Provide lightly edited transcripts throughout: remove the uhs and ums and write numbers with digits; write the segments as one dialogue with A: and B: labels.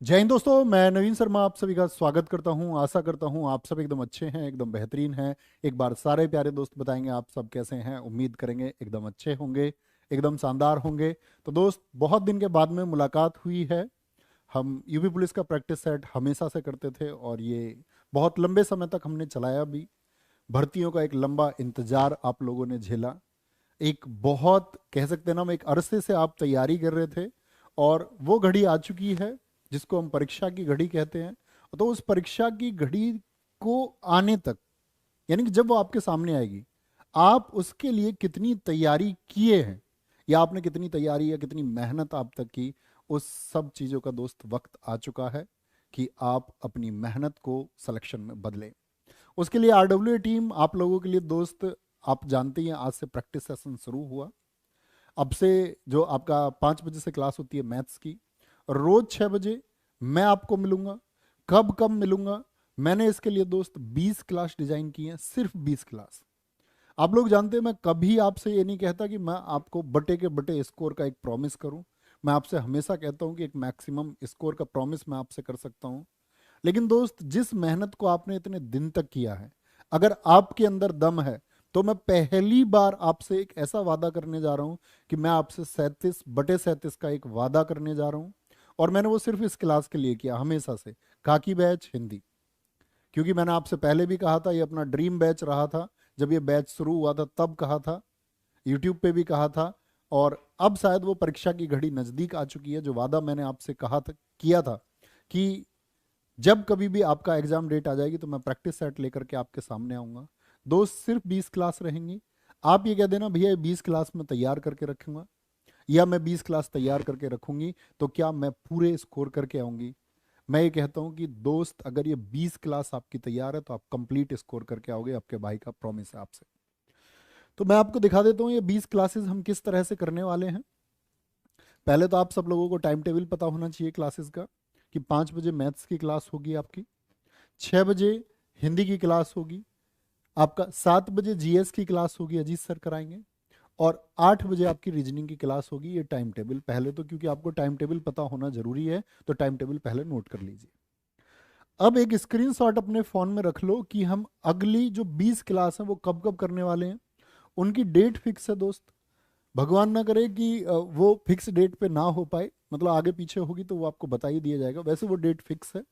A: जय हिंद दोस्तों, मैं नवीन शर्मा आप सभी का स्वागत करता हूं। आशा करता हूं आप सब एकदम अच्छे हैं, एकदम बेहतरीन हैं। एक बार सारे प्यारे दोस्त बताएंगे आप सब कैसे हैं। उम्मीद करेंगे एकदम अच्छे होंगे, एकदम शानदार होंगे। तो दोस्त, बहुत दिन के बाद में मुलाकात हुई है। हम यूपी पुलिस का प्रैक्टिस सेट हमेशा से करते थे और ये बहुत लंबे समय तक हमने चलाया भी। भर्तियों का एक लंबा इंतजार आप लोगों ने झेला। एक बहुत कह सकते हैं ना, हम एक अरसे से आप तैयारी कर रहे थे और वो घड़ी आ चुकी है जिसको हम परीक्षा की घड़ी कहते हैं। तो उस परीक्षा की घड़ी को आने तक, यानी कि जब वो आपके सामने आएगी, आप उसके लिए कितनी तैयारी किए हैं या आपने कितनी तैयारी या कितनी मेहनत आप तक की, उस सब चीज़ों का दोस्त वक्त आ चुका है कि आप अपनी मेहनत को सिलेक्शन में बदलें। उसके लिए आरडब्ल्यू टीम आप लोगों के लिए दोस्त, आप जानते ही हैं, आज से प्रैक्टिस सेशन शुरू हुआ। अब से जो आपका 5 बजे से क्लास होती है मैथ्स की, रोज 6 बजे मैं आपको मिलूंगा। कब कब मिलूंगा? मैंने इसके लिए दोस्त 20 क्लास डिजाइन की हैं, सिर्फ 20 क्लास। आप लोग जानते हैं, मैं कभी आपसे ये नहीं कहता कि मैं आपको बटे के बटे स्कोर का एक प्रॉमिस करूं। मैं आपसे हमेशा कहता हूं कि एक मैक्सिमम स्कोर का प्रॉमिस मैं आपसे कर सकता हूं। लेकिन दोस्त, जिस मेहनत को आपने इतने दिन तक किया है, अगर आपके अंदर दम है, तो मैं पहली बार आपसे एक ऐसा वादा करने जा रहा हूं कि मैं आपसे 37/37 का एक वादा करने जा रहा हूं। और मैंने वो सिर्फ इस क्लास के लिए किया, हमेशा से। खाकी बैच हिंदी, क्योंकि मैंने आपसे पहले भी कहा था, ये अपना ड्रीम बैच रहा था। जब ये बैच शुरू हुआ था तब कहा था, यूट्यूब पे भी कहा था। और अब शायद वो परीक्षा की घड़ी नज़दीक आ चुकी है। जो वादा मैंने आपसे कहा था, किया था, कि जब कभी भी आपका एग्जाम डेट आ जाएगी तो मैं प्रैक्टिस सेट लेकर के आपके सामने आऊंगा। दोस्त, सिर्फ 20 क्लास रहेंगी। आप ये कह देना भैया, ये 20 क्लास में तैयार करके रखूंगा या मैं 20 क्लास तैयार करके रखूंगी, तो क्या मैं पूरे स्कोर करके आऊंगी? मैं ये कहता हूं कि दोस्त, अगर ये 20 क्लास आपकी तैयार है तो आप कंप्लीट स्कोर करके आओगे। आपके भाई का प्रॉमिस है आपसे। तो मैं आपको दिखा देता हूँ ये 20 क्लासेस हम किस तरह से करने वाले हैं। पहले तो आप सब लोगों को टाइम टेबल पता होना चाहिए क्लासेस का, कि 5 बजे मैथ्स की क्लास होगी आपकी, 6 बजे हिंदी की क्लास होगी आपका, 7 बजे जीएस की क्लास होगी, अजीत सर कराएंगे, और 8 बजे आपकी रीजनिंग की क्लास होगी। ये टाइम टेबल पहले तो, क्योंकि आपको टाइम टेबल पता होना जरूरी है, तो टाइम टेबल पहले नोट कर लीजिए। अब एक स्क्रीनशॉट अपने फोन में रख लो कि हम अगली जो 20 क्लास है वो कब कब करने वाले हैं। उनकी डेट फिक्स है दोस्त। भगवान ना करे कि वो फिक्स डेट पे ना हो पाए, मतलब आगे पीछे होगी तो वो आपको बता ही दिया जाएगा। वैसे वो डेट फिक्स है,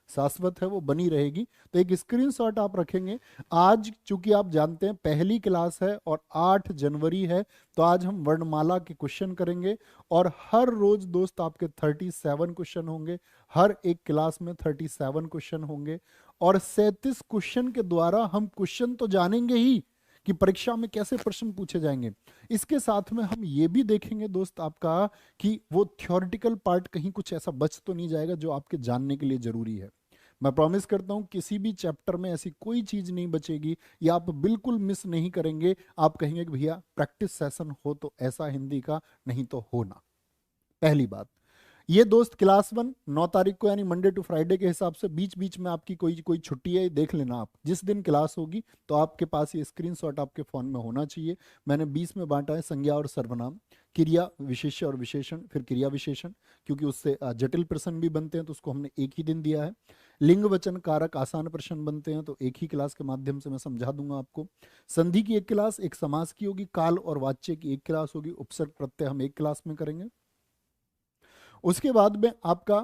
A: शाश्वत है, वो बनी रहेगी। तो एक स्क्रीनशॉट आप रखेंगे। आज चूंकि आप जानते हैं पहली क्लास है और 8 जनवरी है, तो आज हम वर्णमाला के क्वेश्चन करेंगे। और हर रोज दोस्त आपके 37 क्वेश्चन होंगे। हर एक क्लास में 37 क्वेश्चन होंगे। और 37 क्वेश्चन के द्वारा हम क्वेश्चन तो जानेंगे ही कि परीक्षा में कैसे प्रश्न पूछे जाएंगे। इसके साथ में हम ये भी देखेंगे दोस्त आपका, कि वो थ्योरेटिकल पार्ट कहीं कुछ ऐसा बच तो नहीं जाएगा जो आपके जानने के लिए जरूरी है। मैं प्रॉमिस करता हूं किसी भी चैप्टर में ऐसी कोई चीज नहीं बचेगी, या आप बिल्कुल मिस नहीं करेंगे। आप कहेंगे कि भैया प्रैक्टिस सेशन हो तो ऐसा हिंदी का, नहीं तो हो ना। पहली बात ये दोस्त, क्लास 1 9 तारीख को, यानी मंडे टू फ्राइडे के हिसाब से, बीच बीच में आपकी कोई कोई छुट्टी है, देख लेना आप जिस दिन क्लास होगी। तो आपके पास ये स्क्रीनशॉट आपके फोन में होना चाहिए। मैंने 20 में बांटा है, संज्ञा और सर्वनाम, क्रिया विशेष्य और विशेषण, फिर क्रिया विशेषण, क्योंकि उससे जटिल प्रश्न भी बनते हैं तो उसको हमने एक ही दिन दिया है। लिंग वचन कारक आसान प्रश्न बनते हैं तो एक ही क्लास के माध्यम से मैं समझा दूंगा आपको। संधि की एक क्लास, एक समास की होगी, काल और वाच्य की एक क्लास होगी, उपसर्ग प्रत्यय हम एक क्लास में करेंगे। उसके बाद में आपका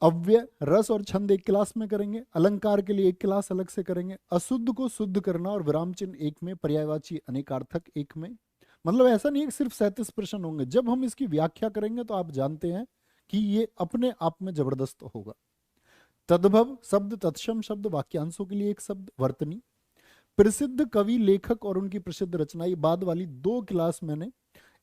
A: अव्यय, रस और छंद एक क्लास में करेंगे। अलंकार के लिए एक क्लास अलग से करेंगे। अशुद्ध को शुद्ध करना और विराम चिन्ह एक में, पर्यायवाची अनेकार्थक एक में। मतलब ऐसा नहीं है कि सिर्फ 37 प्रश्न होंगे। जब हम इसकी व्याख्या करेंगे तो आप जानते हैं कि ये अपने आप में जबरदस्त होगा। तद्भव शब्द, तत्सम शब्द, वाक्यांशों के लिए एक शब्द, वर्तनी, प्रसिद्ध कवि लेखक और उनकी प्रसिद्ध रचना, ये बाद वाली 2 क्लास मैंने,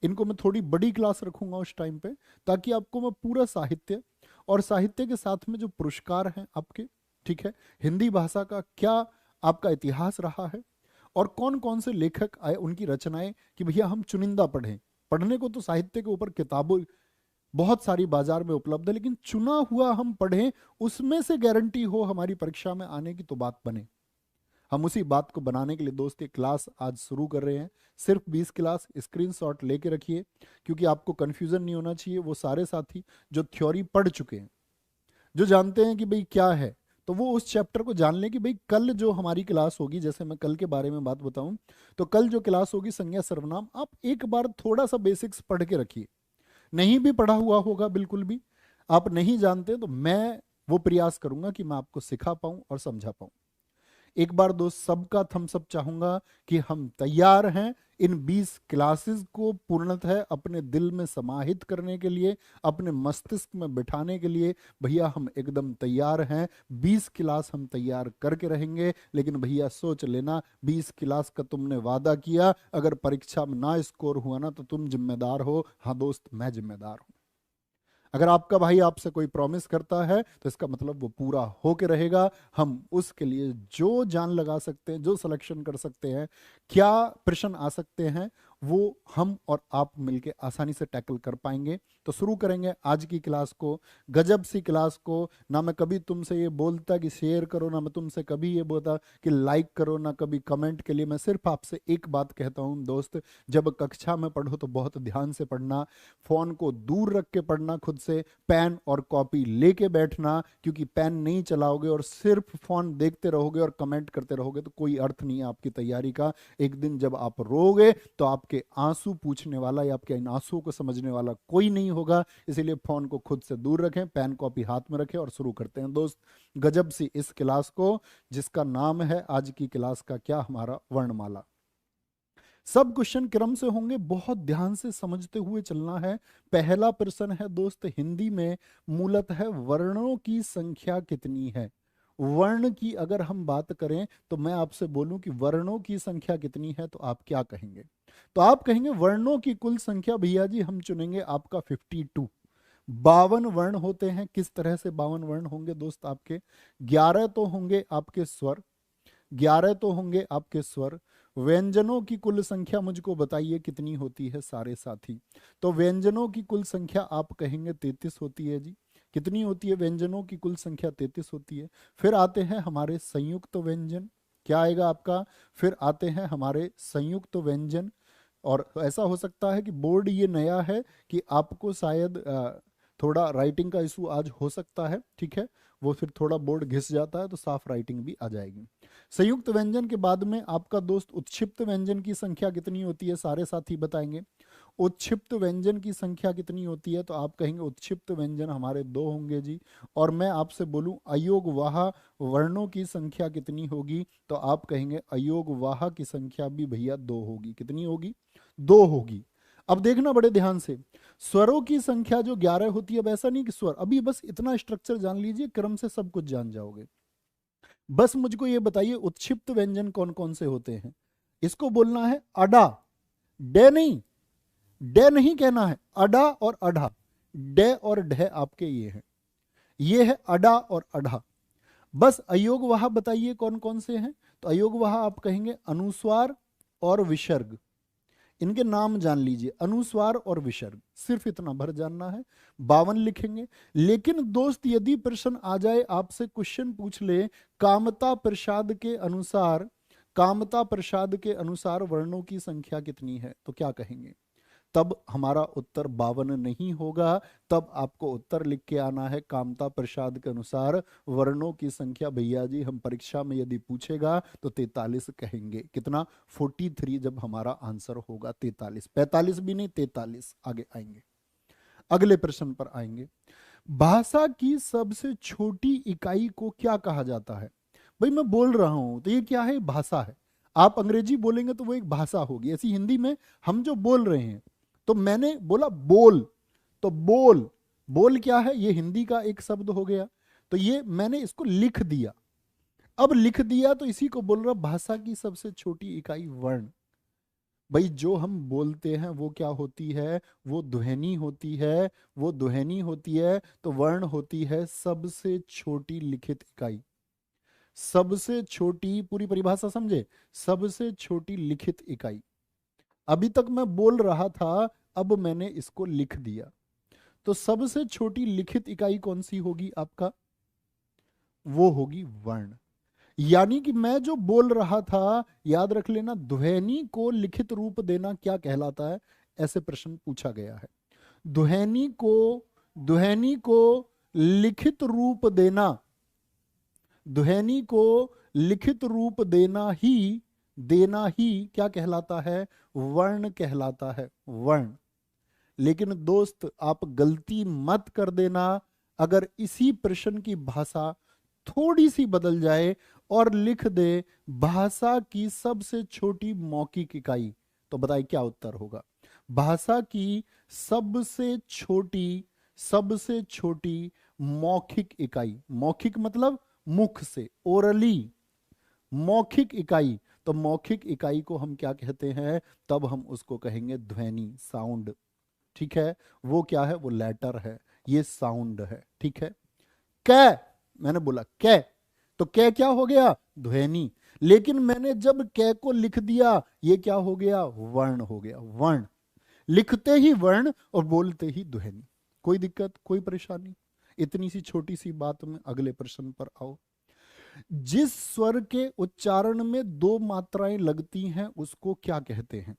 A: इनको मैं थोड़ी बड़ी क्लास रखूंगा उस टाइम पे, ताकि आपको मैं पूरा साहित्य, और साहित्य के साथ में जो पुरस्कार हैं आपके, ठीक है, हिंदी भाषा का क्या आपका इतिहास रहा है, और कौन कौन से लेखक आए, उनकी रचनाएं, कि भैया हम चुनिंदा पढ़ें। पढ़ने को तो साहित्य के ऊपर किताबों बहुत सारी बाजार में उपलब्ध है, लेकिन चुना हुआ हम पढ़ें, उसमें से गारंटी हो हमारी परीक्षा में आने की, तो बात बने। हम उसी बात को बनाने के लिए दोस्त ये क्लास आज शुरू कर रहे हैं। सिर्फ 20 क्लास, स्क्रीनशॉट लेके रखिए, क्योंकि आपको कंफ्यूजन नहीं होना चाहिए। वो सारे साथी जो थ्योरी पढ़ चुके हैं, जो जानते हैं कि भाई क्या है, तो वो उस चैप्टर को जान लें कि भाई कल जो हमारी क्लास होगी, जैसे मैं कल के बारे में बात बताऊं, तो कल जो क्लास होगी संज्ञा सर्वनाम, आप एक बार थोड़ा सा बेसिक्स पढ़ के रखिए। नहीं भी पढ़ा हुआ होगा, बिल्कुल भी आप नहीं जानते, तो मैं वो प्रयास करूंगा कि मैं आपको सिखा पाऊं और समझा पाऊं। एक बार दोस्त सबका थम्स अप चाहूंगा कि हम तैयार हैं इन 20 क्लासेस को पूर्णतः अपने दिल में समाहित करने के लिए, अपने मस्तिष्क में बिठाने के लिए। भैया हम एकदम तैयार हैं, 20 क्लास हम तैयार करके रहेंगे। लेकिन भैया सोच लेना, 20 क्लास का तुमने वादा किया, अगर परीक्षा में ना स्कोर हुआ ना तो तुम जिम्मेदार हो। हाँ दोस्त, मैं जिम्मेदार हूं। अगर आपका भाई आपसे कोई प्रॉमिस करता है तो इसका मतलब वो पूरा होके रहेगा। हम उसके लिए जो जान लगा सकते हैं, जो सिलेक्शन कर सकते हैं, क्या प्रश्न आ सकते हैं, वो हम और आप मिलके आसानी से टैकल कर पाएंगे। तो शुरू करेंगे आज की क्लास को, गजब सी क्लास को। ना मैं कभी तुमसे ये बोलता कि शेयर करो, ना मैं तुमसे कभी ये बोलता कि लाइक करो, ना कभी कमेंट के लिए। मैं सिर्फ आपसे एक बात कहता हूँ दोस्त, जब कक्षा में पढ़ो तो बहुत ध्यान से पढ़ना, फोन को दूर रख के पढ़ना, खुद से पेन और कॉपी लेके बैठना। क्योंकि पेन नहीं चलाओगे और सिर्फ फोन देखते रहोगे और कमेंट करते रहोगे तो कोई अर्थ नहीं है आपकी तैयारी का। एक दिन जब आप रोगे तो आपके आंसू पूछने वाला या आपके इन आंसुओं को समझने वाला कोई नहीं होगा। इसीलिए फोन को खुद से दूर रखें, पेन कॉपी हाथ में रखें और शुरू करते हैं दोस्त गजब सी इस क्लास को, जिसका नाम है आज की क्लास का क्या, हमारा वर्णमाला। सब क्वेश्चन क्रम से होंगे, बहुत ध्यान से समझते हुए चलना है। पहला प्रश्न है दोस्त हिंदी में, मूलतः वर्णों की संख्या कितनी है। वर्ण की अगर हम बात करें तो मैं आपसे बोलूं कि वर्णों की संख्या कितनी है, तो आप क्या कहेंगे? तो आप कहेंगे वर्णों की कुल संख्या भैया जी हम चुनेंगे आपका 52। 52 वर्ण होते हैं। किस तरह से 52 वर्ण होंगे दोस्त आपके? 11 तो होंगे आपके स्वर, 11 तो होंगे आपके स्वर। व्यंजनों की कुल संख्या मुझको बताइए कितनी होती है सारे साथी। तो व्यंजनों की कुल संख्या आप कहेंगे 33 होती है जी। कितनी होती है व्यंजनों की कुल संख्या? 33 होती है। फिर आते हैं हमारे संयुक्त व्यंजन, क्या आएगा आपका? फिर आते हैं हमारे संयुक्त व्यंजन। और ऐसा हो सकता है कि बोर्ड ये नया है कि आपको शायद थोड़ा राइटिंग का इशू आज हो सकता है, ठीक है, वो फिर थोड़ा बोर्ड घिस जाता है तो साफ राइटिंग भी आ जाएगी। संयुक्त व्यंजन के बाद में आपका दोस्त उत्क्षिप्त व्यंजन की संख्या कितनी होती है, सारे साथी बताएंगे। उत्क्षिप्त व्यंजन की संख्या कितनी होती है, तो आप कहेंगे उत्क्षिप्त व्यंजन हमारे 2 होंगे जी। और मैं आपसे बोलूं अयोगवाह वर्णों की संख्या कितनी होगी, तो आप कहेंगे अयोगवाह की संख्या भी भैया 2 होगी। कितनी होगी? 2 होगी। अब देखना बड़े ध्यान से, स्वरों की संख्या जो 11 होती है, अब ऐसा नहीं कि स्वर, अभी बस इतना स्ट्रक्चर जान लीजिए, क्रम से सब कुछ जान जाओगे। बस मुझको ये बताइए उत्क्षिप्त व्यंजन कौन कौन से होते हैं। इसको बोलना है अडा, डे नहीं, डे नहीं कहना है, अडा और अढ़ा। डे और ढे आपके ये है अडा और अढ़ा। बस अयोगवाह बताइए कौन कौन से हैं। तो अयोगवाह आप कहेंगे अनुस्वार और विसर्ग, इनके नाम जान लीजिए, अनुस्वार और विसर्ग, सिर्फ इतना भर जानना है। 52 लिखेंगे। लेकिन दोस्त यदि प्रश्न आ जाए, आपसे क्वेश्चन पूछ ले कामता प्रसाद के अनुसार, कामता प्रसाद के अनुसार वर्णों की संख्या कितनी है, तो क्या कहेंगे? तब हमारा उत्तर 52 नहीं होगा, तब आपको उत्तर लिख के आना है कामता प्रसाद के अनुसार वर्णों की संख्या। भैया जी हम परीक्षा में यदि पूछेगा तो 43 कहेंगे। कितना? 43 जब हमारा आंसर होगा 43, 45 भी नहीं 43। आगे आएंगे, अगले प्रश्न पर आएंगे। भाषा की सबसे छोटी इकाई को क्या कहा जाता है? भाई मैं बोल रहा हूं तो ये क्या है? भाषा है। आप अंग्रेजी बोलेंगे तो वो एक भाषा होगी, ऐसी हिंदी में हम जो बोल रहे हैं। तो मैंने बोला बोल, तो बोल, बोल क्या है? ये हिंदी का एक शब्द हो गया। तो ये मैंने इसको लिख दिया। अब लिख दिया तो इसी को बोल रहा भाषा की सबसे छोटी इकाई वर्ण। भाई जो हम बोलते हैं वो क्या होती है? वो ध्वनि होती है, वो ध्वनि होती है। तो वर्ण होती है सबसे छोटी लिखित इकाई। सबसे छोटी, पूरी परिभाषा समझे, सबसे छोटी लिखित इकाई। अभी तक मैं बोल रहा था, अब मैंने इसको लिख दिया। तो सबसे छोटी लिखित इकाई कौन सी होगी आपका? वो होगी वर्ण। यानी कि मैं जो बोल रहा था, याद रख लेना, ध्वनि को लिखित रूप देना क्या कहलाता है? ऐसे प्रश्न पूछा गया है। ध्वनि को, ध्वनि को लिखित रूप देना, ध्वनि को लिखित रूप देना ही क्या कहलाता है? वर्ण कहलाता है, वर्ण। लेकिन दोस्त आप गलती मत कर देना, अगर इसी प्रश्न की भाषा थोड़ी सी बदल जाए और लिख दे भाषा की सबसे छोटी मौखिक इकाई, तो बताइए क्या उत्तर होगा? भाषा की सबसे छोटी मौखिक इकाई, मौखिक मतलब मुख से, ओरली, मौखिक इकाई। तो मौखिक इकाई को हम क्या कहते हैं? तब हम उसको कहेंगे ध्वनि, साउंड। ठीक है, वो क्या है? वो लेटर है, ये साउंड है। ठीक है, कै, मैंने बोला कै, तो कै क्या हो गया? ध्वनि। लेकिन मैंने जब कै को लिख दिया, ये क्या हो गया? वर्ण हो गया, वर्ण। लिखते ही वर्ण और बोलते ही ध्वनि। कोई दिक्कत, कोई परेशानी? इतनी सी छोटी सी बात में अगले प्रश्न पर आओ। जिस स्वर के उच्चारण में दो मात्राएं लगती हैं उसको क्या कहते हैं?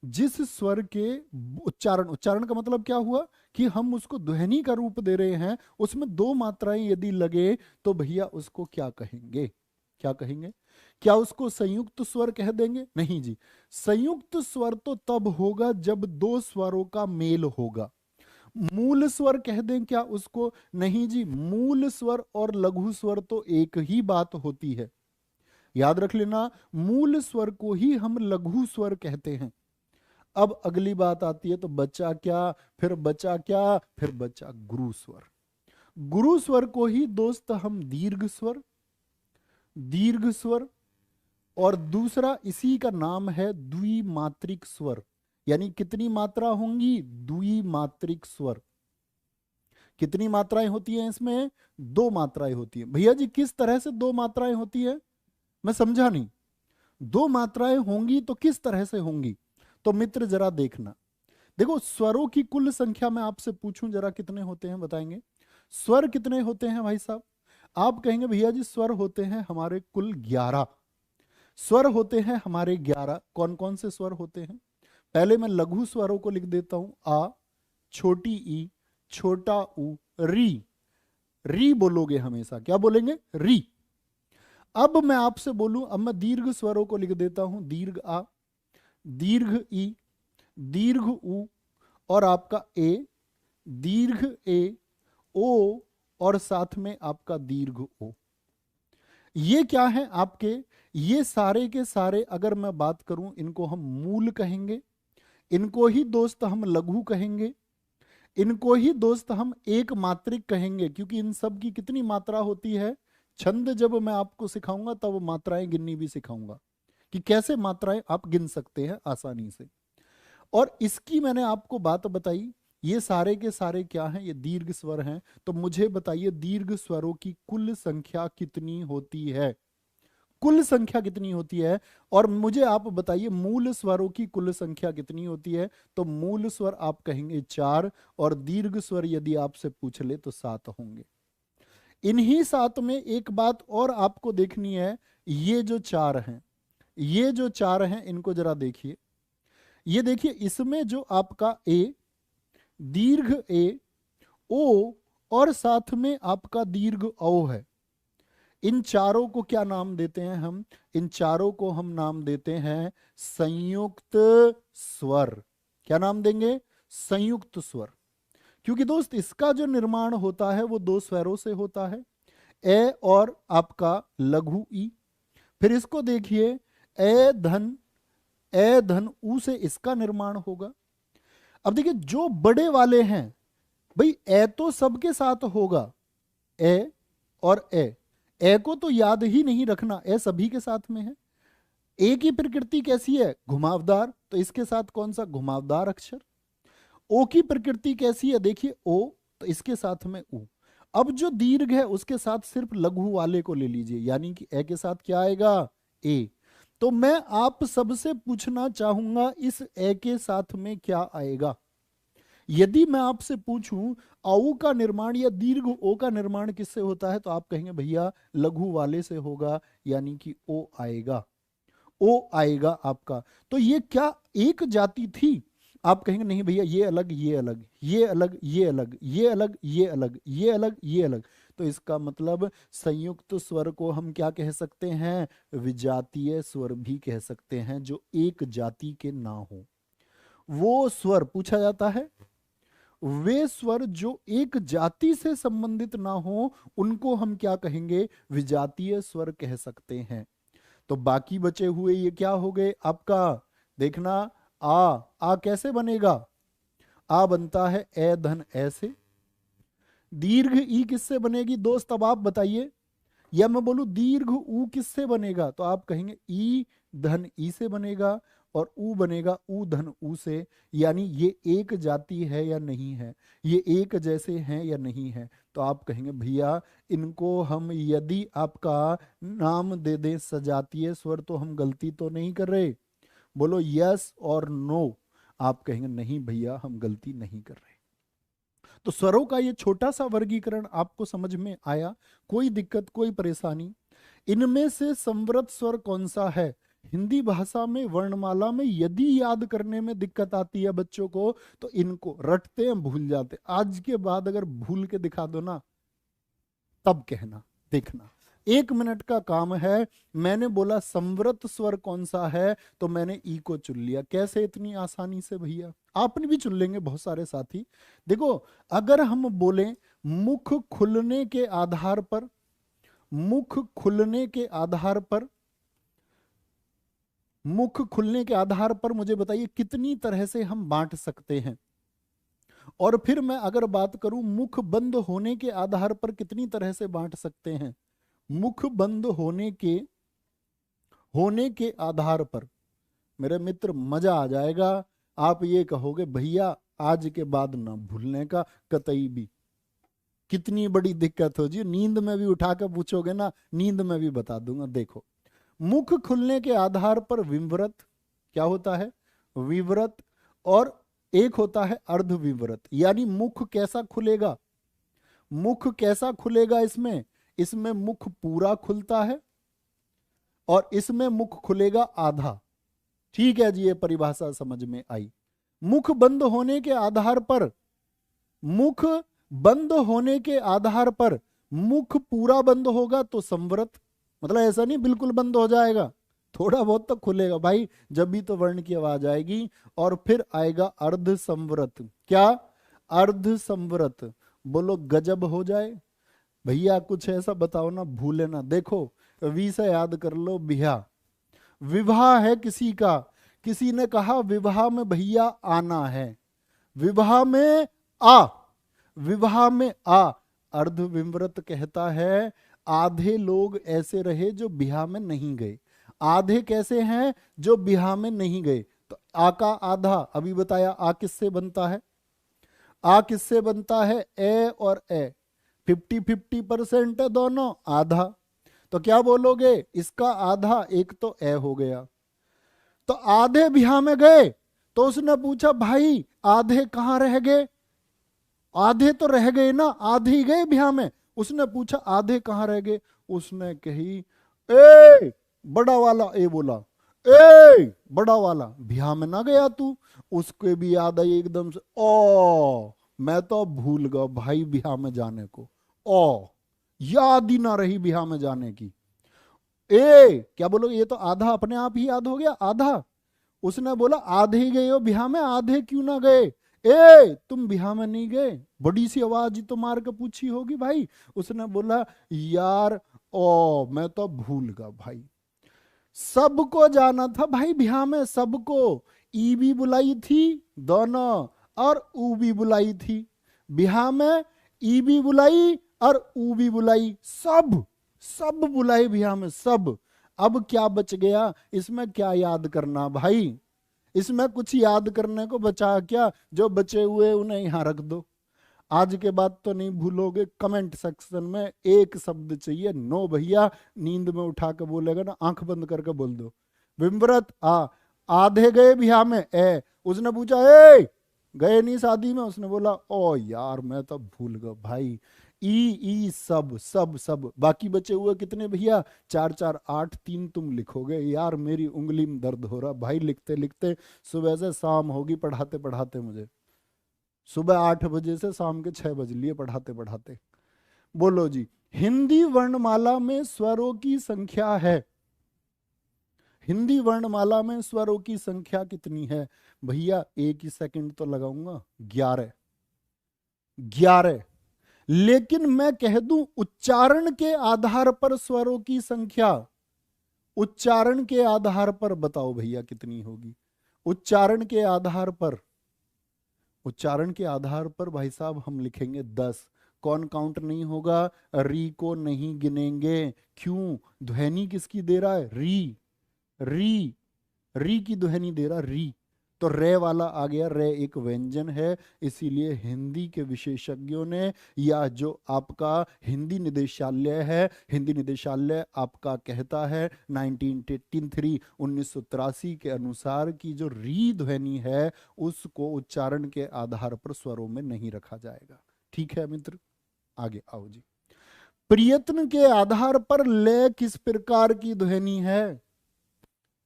A: जिस स्वर के उच्चारण का मतलब क्या हुआ कि हम उसको ध्वनि का रूप दे रहे हैं, उसमें दो मात्राएं यदि लगे तो भैया उसको क्या कहेंगे? क्या कहेंगे? क्या उसको संयुक्त स्वर कह देंगे? नहीं जी, संयुक्त स्वर तो तब होगा जब दो स्वरों का मेल होगा। मूल स्वर कह दें क्या उसको? नहीं जी, मूल स्वर और लघु स्वर तो एक ही बात होती है, याद रख लेना। मूल स्वर को ही हम लघु स्वर कहते हैं। अब अगली बात आती है, तो बचा क्या? फिर बचा क्या? फिर बचा गुरु स्वर। गुरु स्वर को ही दोस्त हम दीर्घ स्वर, और दूसरा इसी का नाम है द्विमात्रिक स्वर। यानी कितनी मात्रा होंगी? द्विमात्रिक स्वर। कितनी मात्राएं होती हैं इसमें? दो मात्राएं होती हैं। भैया जी किस तरह से दो मात्राएं होती है? मैं समझा नहीं। दो मात्राएं होंगी तो किस तरह से होंगी? तो मित्र जरा देखना, देखो स्वरों की कुल संख्या मैं आपसे पूछूं जरा, कितने होते हैं? बताएंगे स्वर कितने होते हैं भाई साहब? आप कहेंगे भैया जी स्वर होते हैं हमारे कुल 11 स्वर होते हैं हमारे 11। कौन कौन से स्वर होते हैं? पहले मैं लघु स्वरों को लिख देता हूं। आ, छोटी ई, छोटा ऊ, री। री बोलोगे हमेशा, क्या बोलेंगे? री। अब मैं आपसे बोलूं, अब मैं दीर्घ स्वरों को लिख देता हूं। दीर्घ आ, दीर्घ ई, दीर्घ ऊ, और आपका ए, दीर्घ ए, ओ, और साथ में आपका दीर्घ ओ। ये क्या है आपके? ये सारे के सारे अगर मैं बात करूं, इनको हम मूल कहेंगे, इनको ही दोस्त हम लघु कहेंगे, इनको ही दोस्त हम एक मात्रिक कहेंगे। क्योंकि इन सब की कितनी मात्रा होती है? छंद जब मैं आपको सिखाऊंगा तब मात्राएं गिननी भी सिखाऊंगा कि कैसे मात्राएं आप गिन सकते हैं आसानी से। और इसकी मैंने आपको बात बताई, ये सारे के सारे क्या हैं? ये दीर्घ स्वर हैं। तो मुझे बताइए दीर्घ स्वरों की कुल संख्या कितनी होती है? कुल संख्या कितनी होती है? और मुझे आप बताइए मूल स्वरों की कुल संख्या कितनी होती है? तो मूल स्वर आप कहेंगे 4, और दीर्घ स्वर यदि आपसे पूछ ले तो 7 होंगे। इन्हीं 7 में एक बात और आपको देखनी है, ये जो 4 हैं, ये जो 4 हैं इनको जरा देखिए। ये देखिए, इसमें जो आपका ए, दीर्घ ए, ओ, और साथ में आपका दीर्घ औ है, इन चारों को क्या नाम देते हैं हम? इन चारों को हम नाम देते हैं संयुक्त स्वर। क्या नाम देंगे? संयुक्त स्वर। क्योंकि दोस्त इसका जो निर्माण होता है वो दो स्वरों से होता है, ए और आपका लघु ई। फिर इसको देखिए, ए धन ऊ से इसका निर्माण होगा। अब देखिए जो बड़े वाले हैं, भाई ए तो सबके साथ होगा, ए और ए को तो याद ही नहीं रखना, ए सभी के साथ में है। ए की प्रकृति कैसी है? घुमावदार, तो इसके साथ कौन सा? घुमावदार अक्षर। ओ की प्रकृति कैसी है? देखिए ओ, तो इसके साथ में ऊ। अब जो दीर्घ है उसके साथ सिर्फ लघु वाले को ले लीजिए, यानी कि ए के साथ क्या आएगा? ए। तो मैं आप सबसे पूछना चाहूंगा इस ए के साथ में क्या आएगा? यदि मैं आपसे पूछूं औ का निर्माण या दीर्घ ओ का निर्माण किससे होता है, तो आप कहेंगे भैया लघु वाले से होगा, यानी कि ओ आएगा। ओ आएगा आपका। तो ये क्या एक जाति थी? आप कहेंगे नहीं भैया ये अलग ये अलग ये अलग ये अलग ये अलग ये अलग ये अलग ये अलग। तो इसका मतलब संयुक्त स्वर को हम क्या कह सकते हैं? विजातीय स्वर भी कह सकते हैं, जो एक जाति के ना हो। वो स्वर पूछा जाता है, वे स्वर जो एक जाति से संबंधित ना हो उनको हम क्या कहेंगे? विजातीय स्वर कह सकते हैं। तो बाकी बचे हुए ये क्या हो गए आपका? देखना, आ कैसे बनेगा? आ बनता है ए धन ऐसे। दीर्घ ई किससे बनेगी दोस्त? अब आप बताइए। या मैं बोलूं दीर्घ ऊ किससे बनेगा? तो आप कहेंगे ई धन ई से बनेगा, और ऊ बनेगा ऊ धन ऊ से। यानी ये एक जाति है या नहीं है? ये एक जैसे हैं या नहीं है? तो आप कहेंगे भैया इनको हम यदि आपका नाम दे दें सजातीय स्वर तो हम गलती तो नहीं कर रहे? बोलो यस और नो। आप कहेंगे नहीं भैया हम गलती नहीं कर रहे। तो स्वरों का ये छोटा सा वर्गीकरण आपको समझ में आया? कोई दिक्कत कोई परेशानी? इनमें से संवृत स्वर कौन सा है? हिंदी भाषा में वर्णमाला में यदि याद करने में दिक्कत आती है बच्चों को, तो इनको रटते हैं भूल जाते। आज के बाद अगर भूल के दिखा दो ना, तब कहना। देखना 1 मिनट का काम है। मैंने बोला संवृत स्वर कौन सा है, तो मैंने ई को चुन लिया। कैसे? इतनी आसानी से भैया। आपने भी चुन लेंगे बहुत सारे साथी। देखो, अगर हम बोले मुख खुलने के आधार पर, मुख खुलने के आधार पर, मुख खुलने के आधार पर मुझे बताइए कितनी तरह से हम बांट सकते हैं। और फिर मैं अगर बात करूं मुख बंद होने के आधार पर कितनी तरह से बांट सकते हैं। मुख बंद होने के आधार पर मेरे मित्र मजा आ जाएगा। आप ये कहोगे भैया आज के बाद ना भूलने का कतई भी। कितनी बड़ी दिक्कत हो जी, नींद में भी उठा कर पूछोगे ना, नींद में भी बता दूंगा। देखो, मुख खुलने के आधार पर विव्रत क्या होता है? विव्रत। और एक होता है अर्ध विव्रत। यानी मुख कैसा खुलेगा? मुख कैसा खुलेगा इसमें? इसमें मुख पूरा खुलता है और इसमें मुख खुलेगा आधा। ठीक है जी, ये परिभाषा समझ में आई। मुख बंद होने के आधार पर, मुख बंद होने के आधार पर मुख पूरा बंद होगा तो संवृत। मतलब ऐसा नहीं बिल्कुल बंद हो जाएगा, थोड़ा बहुत तो खुलेगा भाई, जब भी तो वर्ण की आवाज आएगी। और फिर आएगा अर्ध संवृत। क्या? अर्ध संवृत। बोलो गजब हो जाए भैया। कुछ ऐसा बताओ ना, भूले ना। देखो, वी से याद कर लो, बिहा। विवाह है किसी का, किसी ने कहा विवाह में भैया आना है। विवाह में आ, विवाह में आ। अर्ध विव्रत कहता है आधे लोग ऐसे रहे जो बिहा में नहीं गए। आधे कैसे हैं? जो बिहा में नहीं गए। तो आ का आधा अभी बताया। आ किससे बनता है? आ किससे बनता है? ए और ए 50-50% है दोनों, आधा। तो क्या बोलोगे? इसका आधा एक तो ए हो गया। तो आधे बिहा में गए, तो उसने पूछा भाई आधे कहां रह गए? आधे तो रह गए ना, आधे ही गए बिहा में। उसने पूछा आधे कहां रह गए? उसने कही ए बड़ा वाला, ए बोला ए बड़ा वाला, बिहा में ना गया तू? उसके भी याद आई एकदम से, ओ मैं तो भूल गया भाई बिहा में जाने को। ओ याद ही ना रही बिहा में जाने की। ए क्या बोलो? ये तो आधा अपने आप ही याद हो गया, आधा। उसने बोला आधे ही गए हो बिहा में, आधे क्यों ना गए? ए तुम बिहा में नहीं गए? बड़ी सी आवाज तो मार के पूछी होगी भाई। उसने बोला यार ओ मैं तो भूल गया भाई। सबको जाना था भाई बिहा में, सबको। ई भी बुलाई थी दोनों, और ऊ भी बुलाई थी। बिहा में ई भी बुलाई और ऊ भी बुलाई, सब सब बुलाई बिहा में, सब। अब क्या बच गया? इसमें क्या याद करना भाई? इसमें कुछ याद करने को बचा क्या? जो बचे हुए उन्हें यहां रख दो। आज के बाद तो नहीं भूलोगे। कमेंट सेक्शन में एक शब्द चाहिए, नो भैया। नींद में उठा के बोलेगा ना, आंख बंद करके बोल दो विम्रत आ। आधे गए बिहा में, ए। उसने पूछा ए गए नहीं शादी में? उसने बोला ओ यार मैं तो भूल गया भाई, ई सब सब सब। बाकी बचे हुए कितने भैया? 4 4 8 3 तुम लिखोगे। यार मेरी उंगली में दर्द हो रहा भाई, लिखते लिखते सुबह से शाम होगी पढ़ाते पढ़ाते मुझे। सुबह 8 बजे से शाम के 6 बज लिए पढ़ाते पढ़ाते। बोलो जी, हिंदी वर्णमाला में स्वरों की संख्या है, हिंदी वर्णमाला में स्वरों की संख्या कितनी है भैया? एक ही सेकंड तो लगाऊंगा, 11। 11। लेकिन मैं कह दूं उच्चारण के आधार पर स्वरों की संख्या, उच्चारण के आधार पर बताओ भैया कितनी होगी? उच्चारण के आधार पर, उच्चारण के आधार पर भाई साहब हम लिखेंगे 10। कौन काउंट नहीं होगा? री को नहीं गिनेंगे। क्यों? ध्वनि किसकी दे रहा है? री। री, री की ध्वनि दे रहा री, तो रे वाला आ गया। रे एक व्यंजन है, इसीलिए हिंदी के विशेषज्ञों ने, या जो आपका हिंदी निदेशालय है, हिंदी निदेशालय आपका कहता है 1983 के अनुसार की जो री ध्वनि है उसको उच्चारण के आधार पर स्वरों में नहीं रखा जाएगा। ठीक है मित्र, आगे आओ जी। प्रयत्न के आधार पर ले किस प्रकार की ध्वनि है?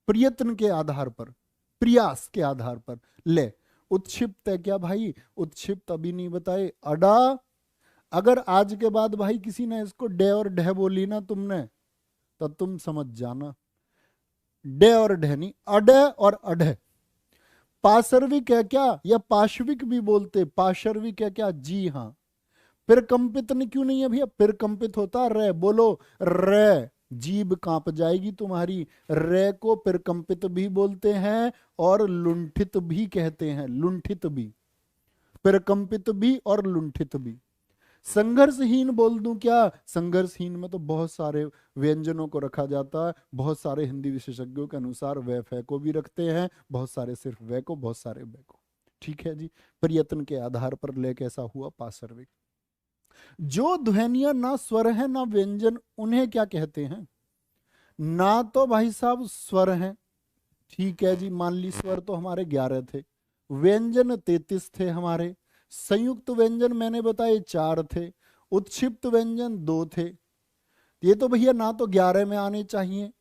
A: प्रयत्न के आधार पर, प्रयास के आधार पर ले। उत्क्षिप्त है क्या भाई? उत्क्षिप्त अभी नहीं बताए। अडा, अगर आज के बाद भाई किसी ने इसको डे और ढह बोली ना तुमने, तो तुम समझ जाना डे और ढह नहीं, अडे और अढे। पाशर्विक है क्या? या पाशविक भी बोलते, पाशर्विक है क्या? जी हाँ। प्रकंपित नहीं क्यों नहीं है भैया? प्रकंपित होता रे, बोलो रे, जीभ कांप जाएगी तुम्हारी। रे को प्रकंपित भी बोलते हैं और लुंठित भी कहते हैं, लुंठित भी, प्रकंपित भी और लुंठित भी। संघर्षहीन बोल दूं क्या? संघर्षहीन में तो बहुत सारे व्यंजनों को रखा जाता है। बहुत सारे हिंदी विशेषज्ञों के अनुसार वे फे को भी रखते हैं, बहुत सारे सिर्फ वे को, बहुत सारे वे को। ठीक है जी। प्रयत्न के आधार पर ले कैसा हुआ? पाशर्विक। जो ध्वनियां ना स्वर है ना व्यंजन, उन्हें क्या कहते हैं? ना तो भाई साहब स्वर हैं, ठीक है जी, मान ली स्वर तो हमारे 11 थे, व्यंजन 33 थे हमारे, संयुक्त व्यंजन मैंने बताए 4 थे, उत्क्षिप्त व्यंजन 2 थे। ये तो भैया ना तो 11 में आने चाहिए,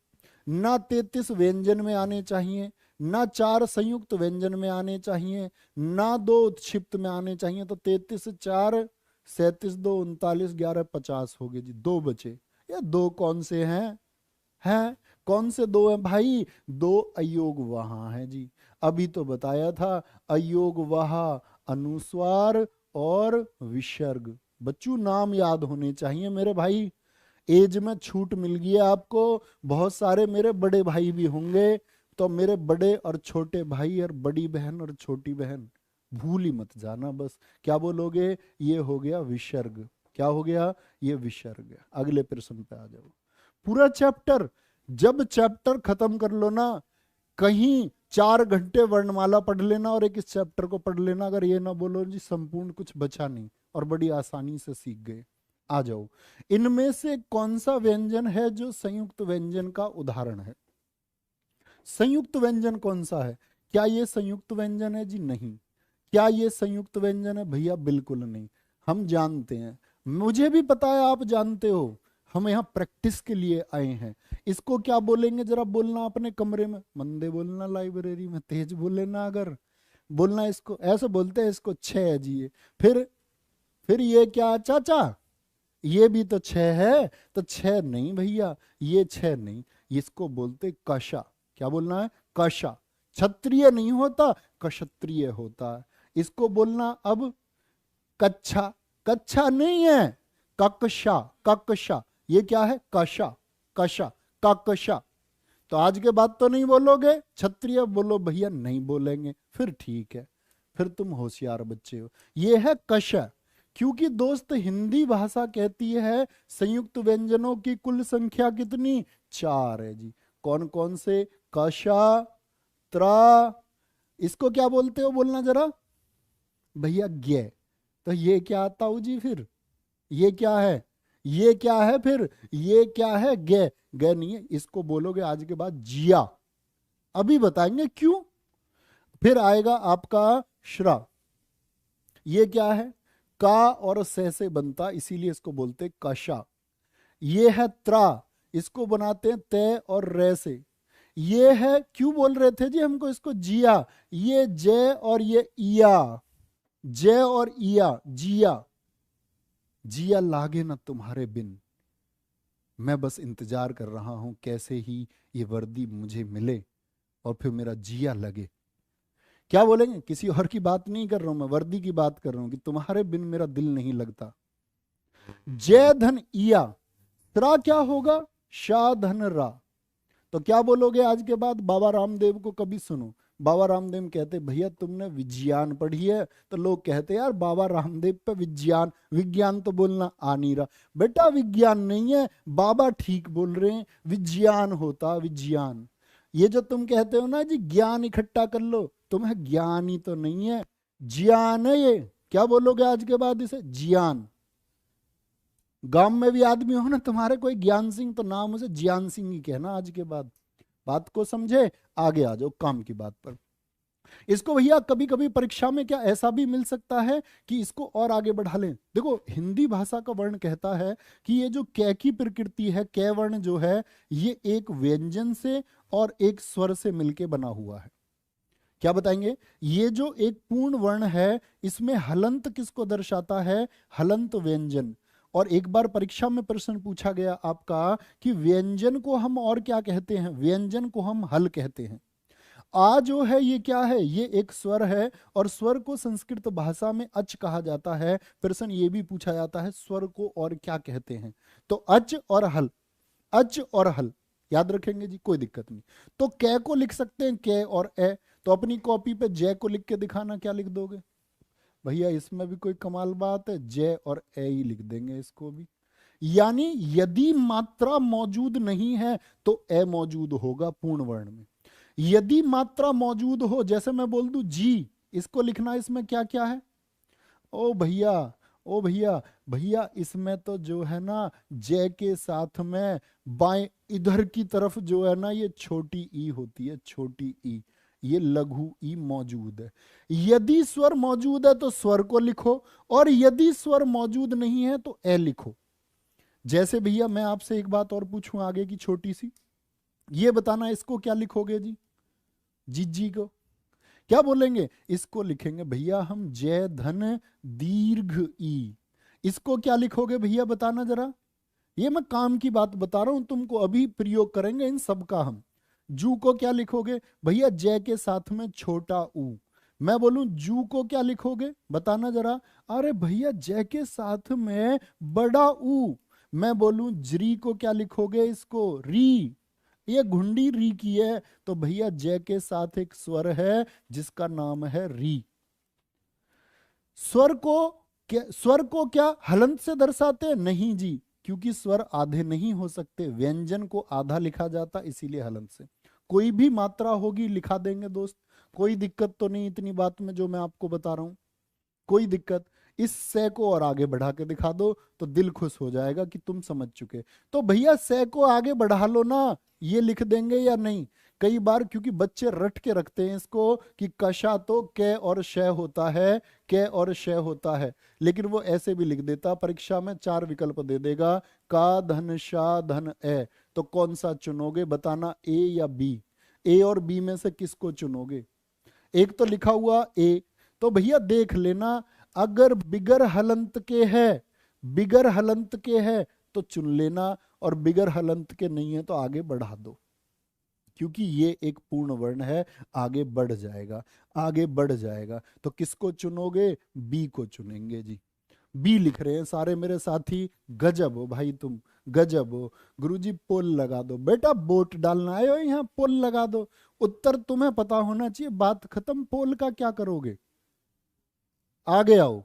A: ना 33 व्यंजन में आने चाहिए, ना 4 संयुक्त व्यंजन में आने चाहिए, ना 2 उत्क्षिप्त में आने चाहिए। तो 33 4 37 2 39 11 50 हो गए जी। 2 बचे। या 2 कौन से हैं कौन से 2 हैं भाई? 2 अयोग वहां है जी। अभी तो बताया था अयोग वहा, अनुस्वार और विसर्ग। बच्चों नाम याद होने चाहिए मेरे भाई। एज में छूट मिल गई है आपको। बहुत सारे मेरे बड़े भाई भी होंगे, तो मेरे बड़े और छोटे भाई और बड़ी बहन और छोटी बहन भूल ही मत जाना। बस क्या बोलोगे? ये हो गया विसर्ग। क्या हो गया? ये विसर्ग। अगले प्रश्न पे आ जाओ। पूरा चैप्टर, जब चैप्टर खत्म कर लो ना, कहीं 4 घंटे वर्णमाला पढ़ लेना और एक इस चैप्टर को पढ़ लेना। अगर ये ना बोलो जी संपूर्ण कुछ बचा नहीं, और बड़ी आसानी से सीख गए। आ जाओ। इनमें से कौन सा व्यंजन है जो संयुक्त व्यंजन का उदाहरण है? संयुक्त व्यंजन कौन सा है? क्या ये संयुक्त व्यंजन है जी? नहीं। क्या ये संयुक्त व्यंजन है भैया? बिल्कुल नहीं। हम जानते हैं, मुझे भी पता है आप जानते हो, हम यहाँ प्रैक्टिस के लिए आए हैं। इसको क्या बोलेंगे जरा बोलना अपने कमरे में, मंदे बोलना, लाइब्रेरी में तेज बोलना। अगर बोलना इसको ऐसे बोलते हैं, इसको 6 है जी। ये फिर ये क्या चाचा? ये भी तो 6 है। तो 6 नहीं भैया, ये 6 नहीं, इसको बोलते कशा। क्या बोलना है? कशा। क्षत्रिय नहीं होता, क्षत्रिय होता है। इसको बोलना अब कच्छा। कच्छा नहीं है, कक्षा। कक्षा, ये क्या है? कशा। कशा, कक्षा। तो आज के बाद तो नहीं बोलोगे क्षत्रिय? बोलो भैया नहीं बोलेंगे, फिर ठीक है, फिर तुम होशियार बच्चे हो। ये है कशा। क्योंकि दोस्त हिंदी भाषा कहती है संयुक्त व्यंजनों की कुल संख्या कितनी? 4 है जी। कौन कौन से? कशा, त्रा, इसको क्या बोलते हो बोलना जरा भैया? ज्ञ। तो ये क्या आता हो जी? फिर ये क्या है? ये क्या है? फिर ये क्या है? गे। गे नहीं है, इसको बोलोगे आज के बाद जिया। अभी बताएंगे क्यों। फिर आएगा आपका श्रा। ये क्या है? का और से बनता, इसीलिए इसको बोलते कशा। ये है त्रा, इसको बनाते हैं तय और रे से। ये है, क्यों बोल रहे थे जी हमको इसको जिया, ये जय और ये इया, जय और इया, जिया। जिया लागे न तुम्हारे बिन, मैं बस इंतजार कर रहा हूं कैसे ही ये वर्दी मुझे मिले और फिर मेरा जिया लगे। क्या बोलेंगे, किसी और की बात नहीं कर रहा हूं मैं, वर्दी की बात कर रहा हूं कि तुम्हारे बिन मेरा दिल नहीं लगता। जय धन इया, त्रा क्या होगा, शाह धन रा। तो क्या बोलोगे आज के बाद, बाबा रामदेव को कभी सुनो, बाबा रामदेव कहते भैया तुमने विज्ञान पढ़ी है, तो लोग कहते यार बाबा रामदेव पे विज्ञान, विज्ञान तो बोलना आ नहीं रहा। बेटा विज्ञान नहीं है, बाबा ठीक बोल रहे हैं, विज्ञान होता विज्ञान। ये जो तुम कहते हो ना जी ज्ञान इकट्ठा कर लो, तुम्हें ज्ञान ही तो नहीं है, ज्ञान है ये। क्या बोलोगे आज के बाद इसे, ज्ञान। गांव में भी आदमी हो ना तुम्हारे कोई ज्ञान सिंह, तो नाम उसे ज्ञान सिंह ही कहना आज के बाद। बात को समझे, आगे आ जाओ काम की बात पर। इसको भैया कभी कभी परीक्षा में क्या ऐसा भी मिल सकता है कि इसको और आगे बढ़ा लें। देखो हिंदी भाषा का वर्ण कहता है कि ये जो कै की प्रकृति है, कै वर्ण जो है, ये एक व्यंजन से और एक स्वर से मिलके बना हुआ है। क्या बताएंगे, ये जो एक पूर्ण वर्ण है, इसमें हलंत किसको दर्शाता है, हलंत व्यंजन। और एक बार परीक्षा में प्रश्न पूछा गया आपका कि व्यंजन को हम और क्या कहते हैं, व्यंजन को हम हल कहते हैं। आ जो है ये क्या है, ये एक स्वर है, और स्वर को संस्कृत भाषा में अच कहा जाता है। प्रश्न ये भी पूछा जाता है स्वर को और क्या कहते हैं, तो अच और हल, अच और हल याद रखेंगे जी, कोई दिक्कत नहीं। तो कै को लिख सकते हैं कै और ए। तो अपनी कॉपी पे जय को लिख के दिखाना, क्या लिख दोगे भैया, इसमें भी कोई कमाल बात है, जय और ए ही लिख देंगे इसको भी। यानी यदि मात्रा मौजूद नहीं है तो ए मौजूद होगा पूर्ण वर्ण में। यदि मात्रा मौजूद हो, जैसे मैं बोल दूं जी, इसको लिखना, इसमें क्या क्या है, ओ भैया, ओ भैया, भैया इसमें तो जो है ना जय के साथ में बाएं इधर की तरफ जो है ना ये छोटी ई होती है, छोटी ई, ये लघु ई मौजूद है। यदि स्वर मौजूद है तो स्वर को लिखो, और यदि स्वर मौजूद नहीं है तो ए लिखो। जैसे भैया मैं आपसे एक बात और पूछूं आगे की छोटी सी, ये बताना इसको क्या लिखोगे जी, जी को क्या बोलेंगे, इसको लिखेंगे भैया हम जय धन दीर्घ ई। इसको क्या लिखोगे भैया बताना जरा, ये मैं काम की बात बता रहा हूं तुमको, अभी प्रयोग करेंगे इन सब का हम। जू को क्या लिखोगे भैया, जय के साथ में छोटा ऊ। मैं बोलूं जू को क्या लिखोगे बताना जरा, अरे भैया जय के साथ में बड़ा ऊ। मैं बोलूं जरी को क्या लिखोगे, इसको री, ये घुंडी री की है, तो भैया जय के साथ एक स्वर है जिसका नाम है री। स्वर को क्या हलंत से दर्शाते हैं, नहीं जी, क्योंकि स्वर आधे नहीं हो सकते, व्यंजन को आधा लिखा जाता, इसीलिए हलंत से। कोई भी मात्रा होगी लिखा देंगे दोस्त, कोई दिक्कत तो नहीं इतनी बात में जो मैं आपको बता रहा हूं, कोई दिक्कत। इस से को और आगे बढ़ा के दिखा दो तो दिल खुश हो जाएगा कि तुम समझ चुके। तो भैया से को आगे बढ़ा लो ना, ये लिख देंगे या नहीं। कई बार क्योंकि बच्चे रट के रखते हैं इसको कि कशा तो कै और शय होता है, कै और शय होता है, लेकिन वो ऐसे भी लिख देता, परीक्षा में 4 विकल्प दे देगा, का धन शा धन ए। तो कौन सा चुनोगे बताना, ए या बी, ए और बी में से किसको चुनोगे। एक तो लिखा हुआ ए, तो भैया देख लेना, अगर बिगर हलंत के है, बिगर हलंत के है तो चुन लेना, और बिगर हलंत के नहीं है तो आगे बढ़ा दो, क्योंकि ये एक पूर्ण वर्ण है, आगे बढ़ जाएगा, आगे बढ़ जाएगा। तो किसको चुनोगे, बी को चुनेंगे जी। बी लिख रहे हैं सारे मेरे साथी, गजब हो भाई तुम, गजब हो। गुरुजी पोल लगा दो, बेटा वोट डालना आए हो यहाँ, पोल लगा दो। उत्तर तुम्हें पता होना चाहिए, बात खत्म, पोल का क्या करोगे। आगे आओ,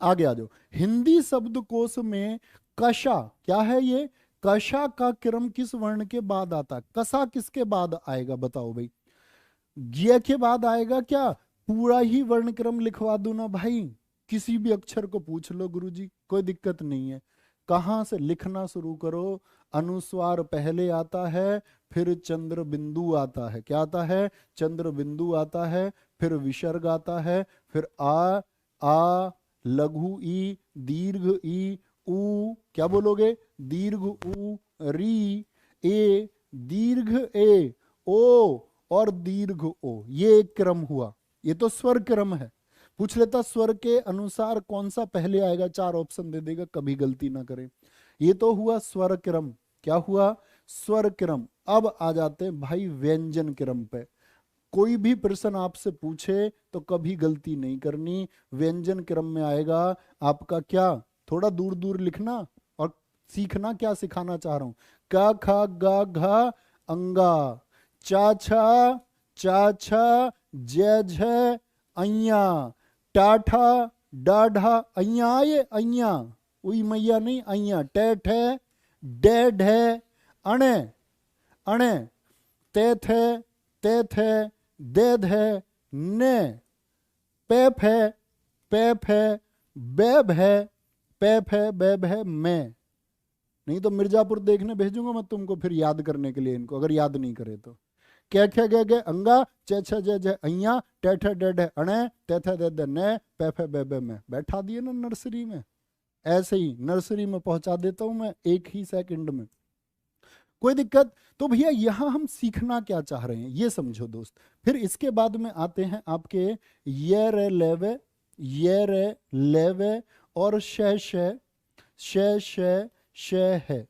A: आगे आ जाओ। हिंदी शब्दकोश में कशा क्या है, ये कशा का क्रम किस वर्ण के बाद आता है, कसा किसके बाद आएगा बताओ भाई, ज्ञ के बाद आएगा क्या, पूरा ही वर्ण क्रम लिखवा दूं ना भाई, किसी भी अक्षर को पूछ लो गुरुजी, कोई दिक्कत नहीं है। कहां से लिखना शुरू करो, अनुस्वार पहले आता है, फिर चंद्र बिंदु आता है, क्या आता है, चंद्र बिंदु आता है, फिर विसर्ग आता है, फिर आ लघु ई, दीर्घ ई, ऊ, क्या बोलोगे, दीर्घ ऊ, री, ए, दीर्घ ए, ओ और दीर्घ ओ। ये एक क्रम हुआ, ये तो स्वर क्रम है। पूछ लेता स्वर के अनुसार कौन सा पहले आएगा, 4 ऑप्शन दे देगा, कभी गलती ना करे। ये तो हुआ स्वर क्रम। क्या हुआ, स्वर क्रम। अब आ जाते हैं भाई व्यंजन क्रम पे। कोई भी प्रश्न आपसे पूछे तो कभी गलती नहीं करनी। व्यंजन क्रम में आएगा आपका क्या, थोड़ा दूर दूर लिखना और सीखना क्या सिखाना चाह रहा हूं। क ख ग घ अंगा, चा छा जय झ अइया, टाठा डाढ़ा, अइया आए, अइया उई मैया नहीं, अइया, टैठ है, डेढ़ है, अणे अणे, तेथ है, देद है, ने, पैप है, बैब है, बैब है, मैं। नहीं तो मिर्जापुर देखने भेजूंगा मैं तुमको फिर याद करने के लिए इनको, अगर याद नहीं करे तो। क्या खे गे अंगा, चे छ जे जे अइया, टेठ डेढ़ अणे, तेथ दे ने, पैफ बेबे में। बैठा दिए ना नर्सरी में, ऐसे ही नर्सरी में पहुंचा देता हूं मैं 1 ही सेकंड में, कोई दिक्कत। तो भैया यहां हम सीखना क्या चाह रहे हैं ये समझो दोस्त। फिर इसके बाद में आते हैं आपके ये रे लेवे और शे है।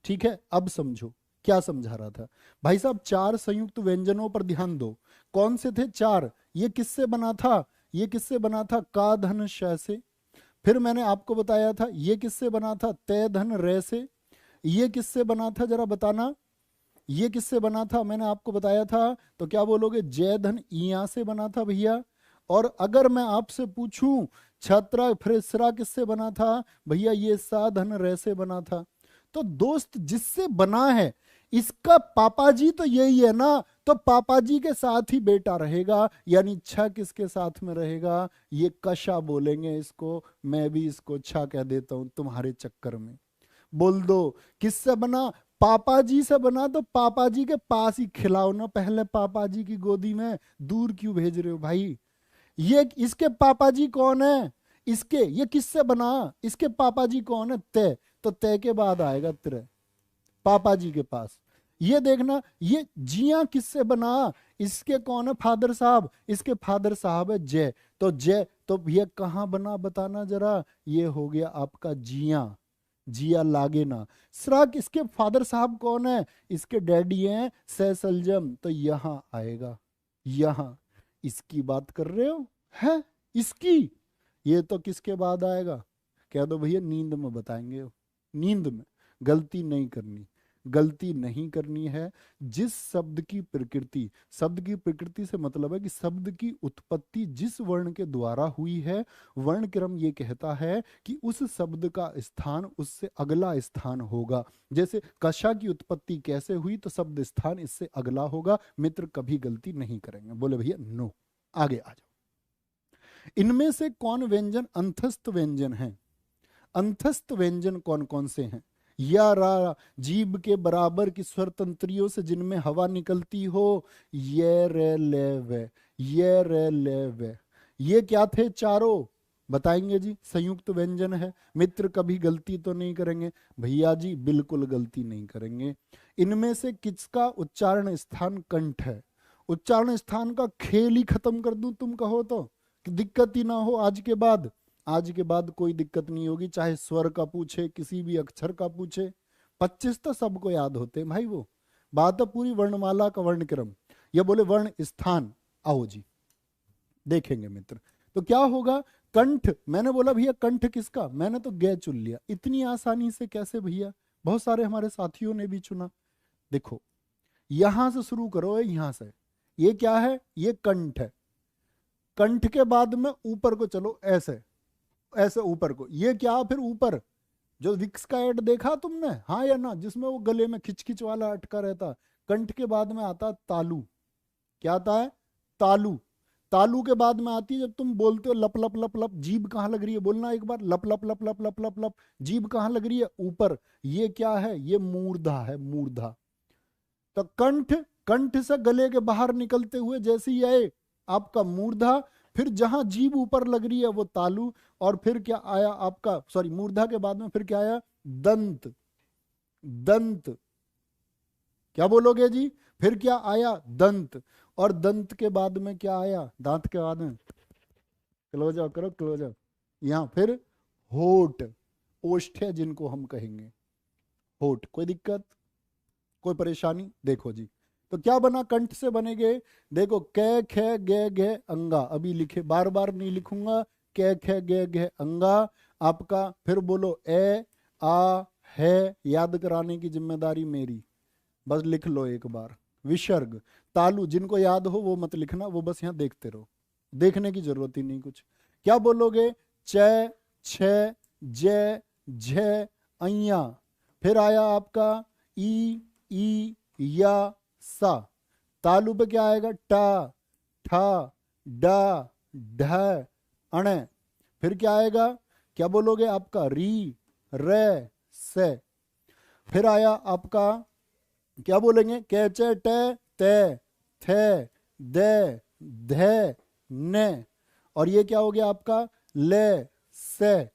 A: ठीक है, अब समझो क्या समझा रहा था भाई साहब। 4 संयुक्त व्यंजनों पर ध्यान दो। कौन से थे 4? ये किससे बना था, ये किससे बना था, का धन श से। फिर मैंने आपको बताया था ये किससे बना था, तय धन रे से। ये किससे बना था जरा बताना, ये किससे बना था, मैंने आपको बताया था। तो क्या बोलोगे, जय धन इया से बना था भैया। और अगर मैं आपसे पूछूं छत्रा फ्रेसरा किससे बना था, भैया ये सा धन रे से बना था। तो दोस्त जिससे बना है इसका पापा जी तो यही है ना, तो पापा जी के साथ ही बेटा रहेगा, यानी छ किसके साथ में रहेगा, ये कशा बोलेंगे इसको। मैं भी इसको छ कह देता हूं तुम्हारे चक्कर में। बोल दो किससे बना, पापा जी से बना, तो पापा जी के पास ही खिलाओ ना पहले, पापा जी की गोदी में। दूर क्यों भेज रहे हो भाई। ये इसके पापा जी कौन है, इसके, ये किससे बना, इसके पापा जी कौन है, तय। तो तय के बाद आएगा त्र, पापा जी के पास। ये देखना, ये जिया किससे बना, इसके कौन है फादर साहब, इसके फादर साहब है जय। तो जय, तो ये कहां बना बताना जरा, ये हो गया आपका जिया, जिया लागे ना। श्राक, इसके फादर साहब कौन है, इसके डैडी हैं सैसलजम, तो यहां आएगा, यहां। इसकी बात कर रहे हो है, इसकी। ये तो किसके बाद आएगा, कह दो भैया नींद में बताएंगे। नींद में गलती नहीं करनी, गलती नहीं करनी है। जिस शब्द की प्रकृति, शब्द की प्रकृति से मतलब है कि शब्द की उत्पत्ति जिस वर्ण के द्वारा हुई है, वर्ण क्रम ये कहता है कि उस शब्द का स्थान उससे अगला स्थान होगा। जैसे कशा की उत्पत्ति कैसे हुई, तो शब्द स्थान इससे अगला होगा। मित्र कभी गलती नहीं करेंगे। बोले भैया नो, आगे आ जाओ। इनमें से कौन व्यंजन अंतस्थ व्यंजन है, अंतस्थ व्यंजन कौन कौन से हैं। या रा, जीभ के बराबर की स्वर तंत्रियों से जिनमें हवा निकलती हो, ये रे ले वे, ये रे ले वे। ये क्या थे चारों, बताएंगे जी। संयुक्त व्यंजन है। मित्र कभी गलती तो नहीं करेंगे, भैया जी बिल्कुल गलती नहीं करेंगे। इनमें से किसका उच्चारण स्थान कंठ है। उच्चारण स्थान का खेल ही खत्म कर दूं तुम कहो तो, कि दिक्कत ही ना हो आज के बाद। आज के बाद कोई दिक्कत नहीं होगी, चाहे स्वर का पूछे, किसी भी अक्षर का पूछे। 25 तो सबको याद होते हैं भाई। वो बात है पूरी वर्णमाला का वर्णक्रम, या बोले वर्ण स्थान। आओ जी देखेंगे मित्र, तो क्या होगा। कंठ, मैंने बोला भैया कंठ किसका, मैंने तो गे चुन लिया। इतनी आसानी से कैसे भैया, बहुत सारे हमारे साथियों ने भी चुना। देखो यहां से शुरू करो, यहां से। ये क्या है, ये कंठ है। कंठ के बाद में ऊपर को चलो, ऐसे ऐसे ऊपर को। ये क्या, फिर ऊपर जो विक्स का ऐड देखा तुमने, हाँ या ना, जिसमें वो गले में खिच खिच वाला अटका रहता। कंठ के बाद में आता तालू। क्या आता है, तालू। तालू के बाद में आती है जब तुम बोलते हो लप लप लप लप, जीभ कहाँ लग रही है, बोलना एक बार, लप लप लप लप लप लप लप, जीभ कहाँ लग रही है, ऊपर। ये क्या है, ये मूर्धा है, मूर्धा। तो कंठ, कंठ से गले के बाहर निकलते हुए जैसे ही आए, आपका मूर्धा, फिर जहां जीभ ऊपर लग रही है वो तालु, और फिर क्या आया आपका, सॉरी मूर्धा के बाद में फिर क्या आया, दंत। दंत क्या बोलोगे जी, फिर क्या आया, दंत। और दंत के बाद में क्या आया, दांत के बाद में, क्लोज अप करो, क्लोज अप, यहां फिर होठ, ओष्ठ्य जिनको हम कहेंगे, होठ। कोई दिक्कत, कोई परेशानी, देखो जी। तो क्या बना, कंठ से बनेगे, देखो कै खे गे घे अंगा, अभी लिखे, बार बार नहीं लिखूंगा, कै खे गे घे अंगा आपका। फिर बोलो ए आ है, याद कराने की जिम्मेदारी मेरी, बस लिख लो एक बार। विसर्ग, तालु, जिनको याद हो वो मत लिखना, वो बस यहाँ देखते रहो, देखने की जरूरत ही नहीं कुछ। क्या बोलोगे, च छ जय झ अया, फिर आया आपका ई या सा, तालु पे क्या आएगा, टा ठा डा ढ अण, फिर क्या आएगा, क्या बोलोगे आपका, री रे से, फिर आया आपका, क्या बोलेंगे, कैचे टे ते थे दे धे ने, और ये क्या हो गया आपका, ले से।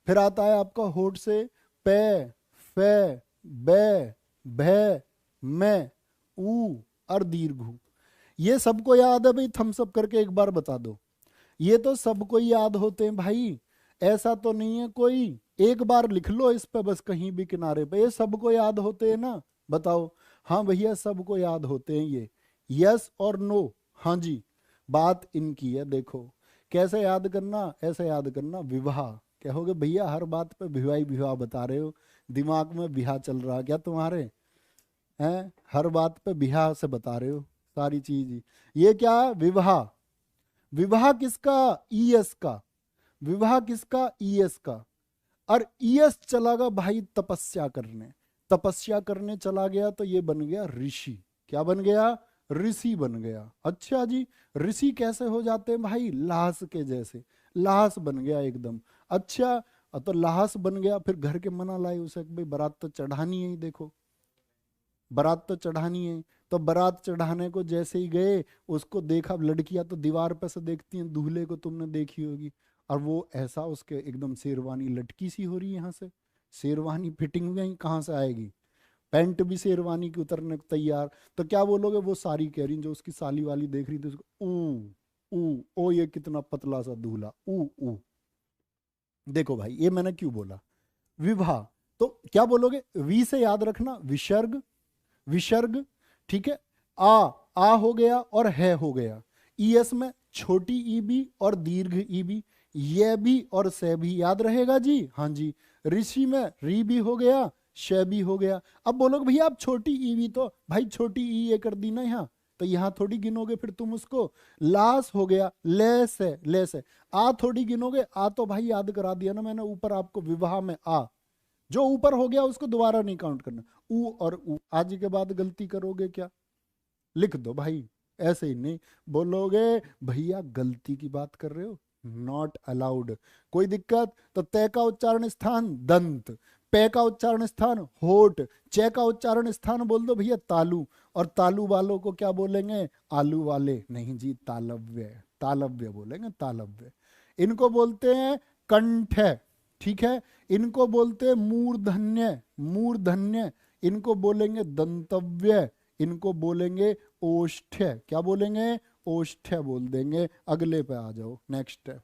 A: फिर आता है आपका होठ से, पे फे बे भे में ऊ और दीर्घ। ये सबको याद है भाई, थम्स अप करके एक बार बता दो। ये तो सबको याद होते हैं भाई, ऐसा तो नहीं है कोई, एक बार लिख लो इस पे बस कहीं भी किनारे पे, ये सबको याद होते हैं ना, बताओ। हाँ भैया सबको याद होते हैं ये, यस और नो, हाँ जी, बात इनकी है। देखो कैसे याद करना, ऐसे याद करना, विवाह। कहोगे भैया हर बात पे विवाह ही विवाह बता रहे हो, दिमाग में बिहा चल रहा क्या तुम्हारे, हैं, हर बात पे बिहा से बता रहे हो सारी चीज ही। ये क्या, विवाह, विवाह किसका, ईएस का, विवाह किसका, ईएस का। और ईएस चला गया भाई तपस्या करने, तपस्या करने चला गया तो ये बन गया ऋषि। क्या बन गया, ऋषि बन गया। अच्छा जी, ऋषि कैसे हो जाते हैं भाई, लाश के जैसे, लाश बन गया एकदम। अच्छा, तो लाश बन गया, फिर घर के मना लाए उसे, भाई बारात तो चढ़ानी है ही, देखो बारात तो चढ़ानी है। तो बारात चढ़ाने को जैसे ही गए, उसको देखा, लड़कियां तो दीवार पर से देखती हैं, दूल्हे को तुमने देखी होगी, और वो ऐसा उसके एकदम शेरवानी लटकी सी हो रही है यहाँ से, शेरवानी फिटिंग में ही कहाँ से आएगी, पैंट भी शेरवानी की उतरने को तैयार। तो क्या बोलोगे, वो सारी कह रही जो उसकी साली वाली देख रही थी उसको, ऊ ओ ये कितना पतला सा दूल्हा, ऊ। देखो भाई ये मैंने क्यों बोला, विवाह। तो क्या बोलोगे, वी से याद रखना, विसर्ग, विसर्ग, ठीक है। आ हो गया और है हो गया, ईएस में छोटी ई भी और दीर्घ ई भी, ये भी और से भी याद रहेगा जी, हाँ जी। ऋषि में री भी हो गया, श भी हो गया। अब बोलोगे भैया आप छोटी ई भी, तो भाई छोटी ई ये कर दी ना यहाँ, तो यहाँ थोड़ी गिनोगे फिर तुम उसको, लास हो गया, ले से आ थोड़ी गिनोगे, आ तो भाई याद करा दिया ना मैंने ऊपर आपको, विवाह में आ, जो ऊपर हो गया उसको दोबारा नहीं काउंट करना। ऊ और ऊ, आज के बाद गलती करोगे क्या, लिख दो भाई, ऐसे ही नहीं बोलोगे भैया गलती की बात कर रहे हो, नॉट अलाउड। कोई दिक्कत, तो तय का उच्चारण स्थान दंत, पे का उच्चारण स्थान होठ, चे का उच्चारण स्थान बोल दो भैया तालु, और तालु वालों को क्या बोलेंगे, आलू वाले नहीं जी, तालव्य, तालव्य बोलेंगे, तालव्य। इनको बोलते हैं कंठ, ठीक है। इनको बोलते हैं मूर्धन्य, मूर्धन्य। इनको बोलेंगे दंतव्य, इनको बोलेंगे ओष्ठ्य। क्या बोलेंगे, ओष्ठ्य बोल देंगे। अगले पे आ जाओ, नेक्स्ट है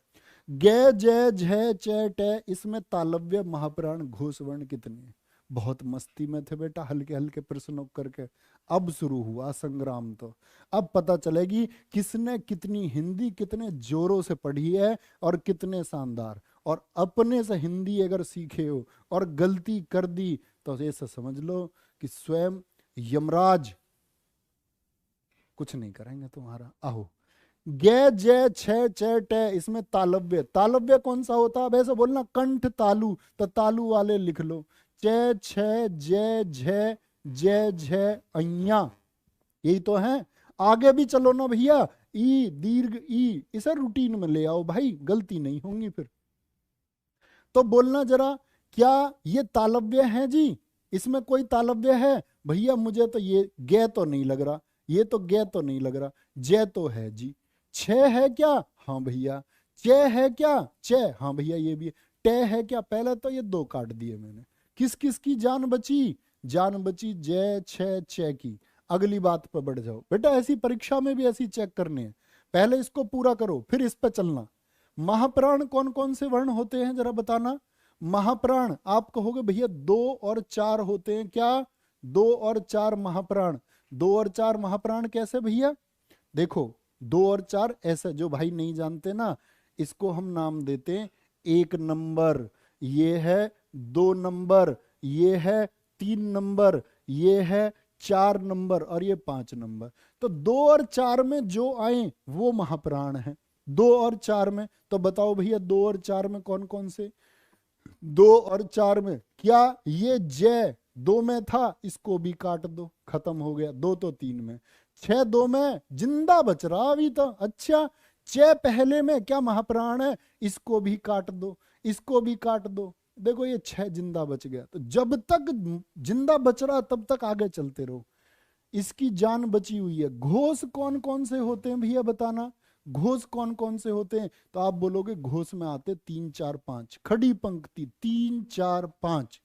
A: गे जय झय च ट, इसमें तालव्य महाप्राण घोषवर्ण कितने हैं? बहुत मस्ती में थे बेटा, हल्के हल्के प्रश्नों करके। अब शुरू हुआ संग्राम, तो अब पता चलेगी किसने कितनी हिंदी कितने जोरों से पढ़ी है और कितने शानदार। और अपने से हिंदी अगर सीखे हो और गलती कर दी तो ऐसा समझ लो कि स्वयं यमराज कुछ नहीं करेंगे तुम्हारा। आहो, गे जय छ च ट, इसमें तालव्य, तालव्य कौन सा होता है, अब ऐसे बोलना कंठ तालु, तो तालु वाले लिख लो, च छ जय झ जय झ अया, यही तो है। आगे भी चलो ना भैया, ई दीर्घ ई, इसे रूटीन में ले आओ भाई, गलती नहीं होंगी फिर। तो बोलना जरा, क्या ये तालव्य है जी, इसमें कोई तालव्य है भैया? मुझे तो ये गे तो नहीं लग रहा, ये तो गे तो नहीं लग रहा, जय तो है जी। छह है क्या? हाँ भैया। चे है क्या? चे, हाँ भैया ये भी है। टे है क्या? पहले तो ये दो काट दिए मैंने। किस किस की जान बची? जान बची जय छह चे की। अगली बात पर बढ़ जाओ बेटा, ऐसी परीक्षा में भी ऐसी चेक करने हैं। पहले इसको पूरा करो फिर इस पे चलना। महाप्राण कौन कौन से वर्ण होते हैं जरा बताना। महाप्राण आप कहोगे भैया दो और चार होते हैं क्या? दो और चार महाप्राण। दो और चार महाप्राण कैसे भैया? देखो, दो और चार ऐसे, जो भाई नहीं जानते ना, इसको हम नाम देते हैं एक नंबर, ये है दो नंबर, ये है तीन नंबर, ये है चार नंबर और ये पांच नंबर। तो दो और चार में जो आए वो महाप्राण है। दो और चार में तो बताओ भैया, दो और चार में कौन कौन से? दो और चार में क्या ये जय दो में था, इसको भी काट दो, खत्म हो गया। दो तो तीन में। छह दो में जिंदा बच रहा अभी तो। अच्छा, छह पहले में क्या महाप्राण है, इसको भी काट दो, इसको भी काट दो। देखो ये छह जिंदा बच गया। तो जब तक जिंदा बच रहा तब तक आगे चलते रहो, इसकी जान बची हुई है। घोष कौन कौन से होते हैं भैया बताना। घोष कौन कौन से होते हैं? तो आप बोलोगे घोष में आते तीन चार पांच, खड़ी पंक्ति तीन चार पांच,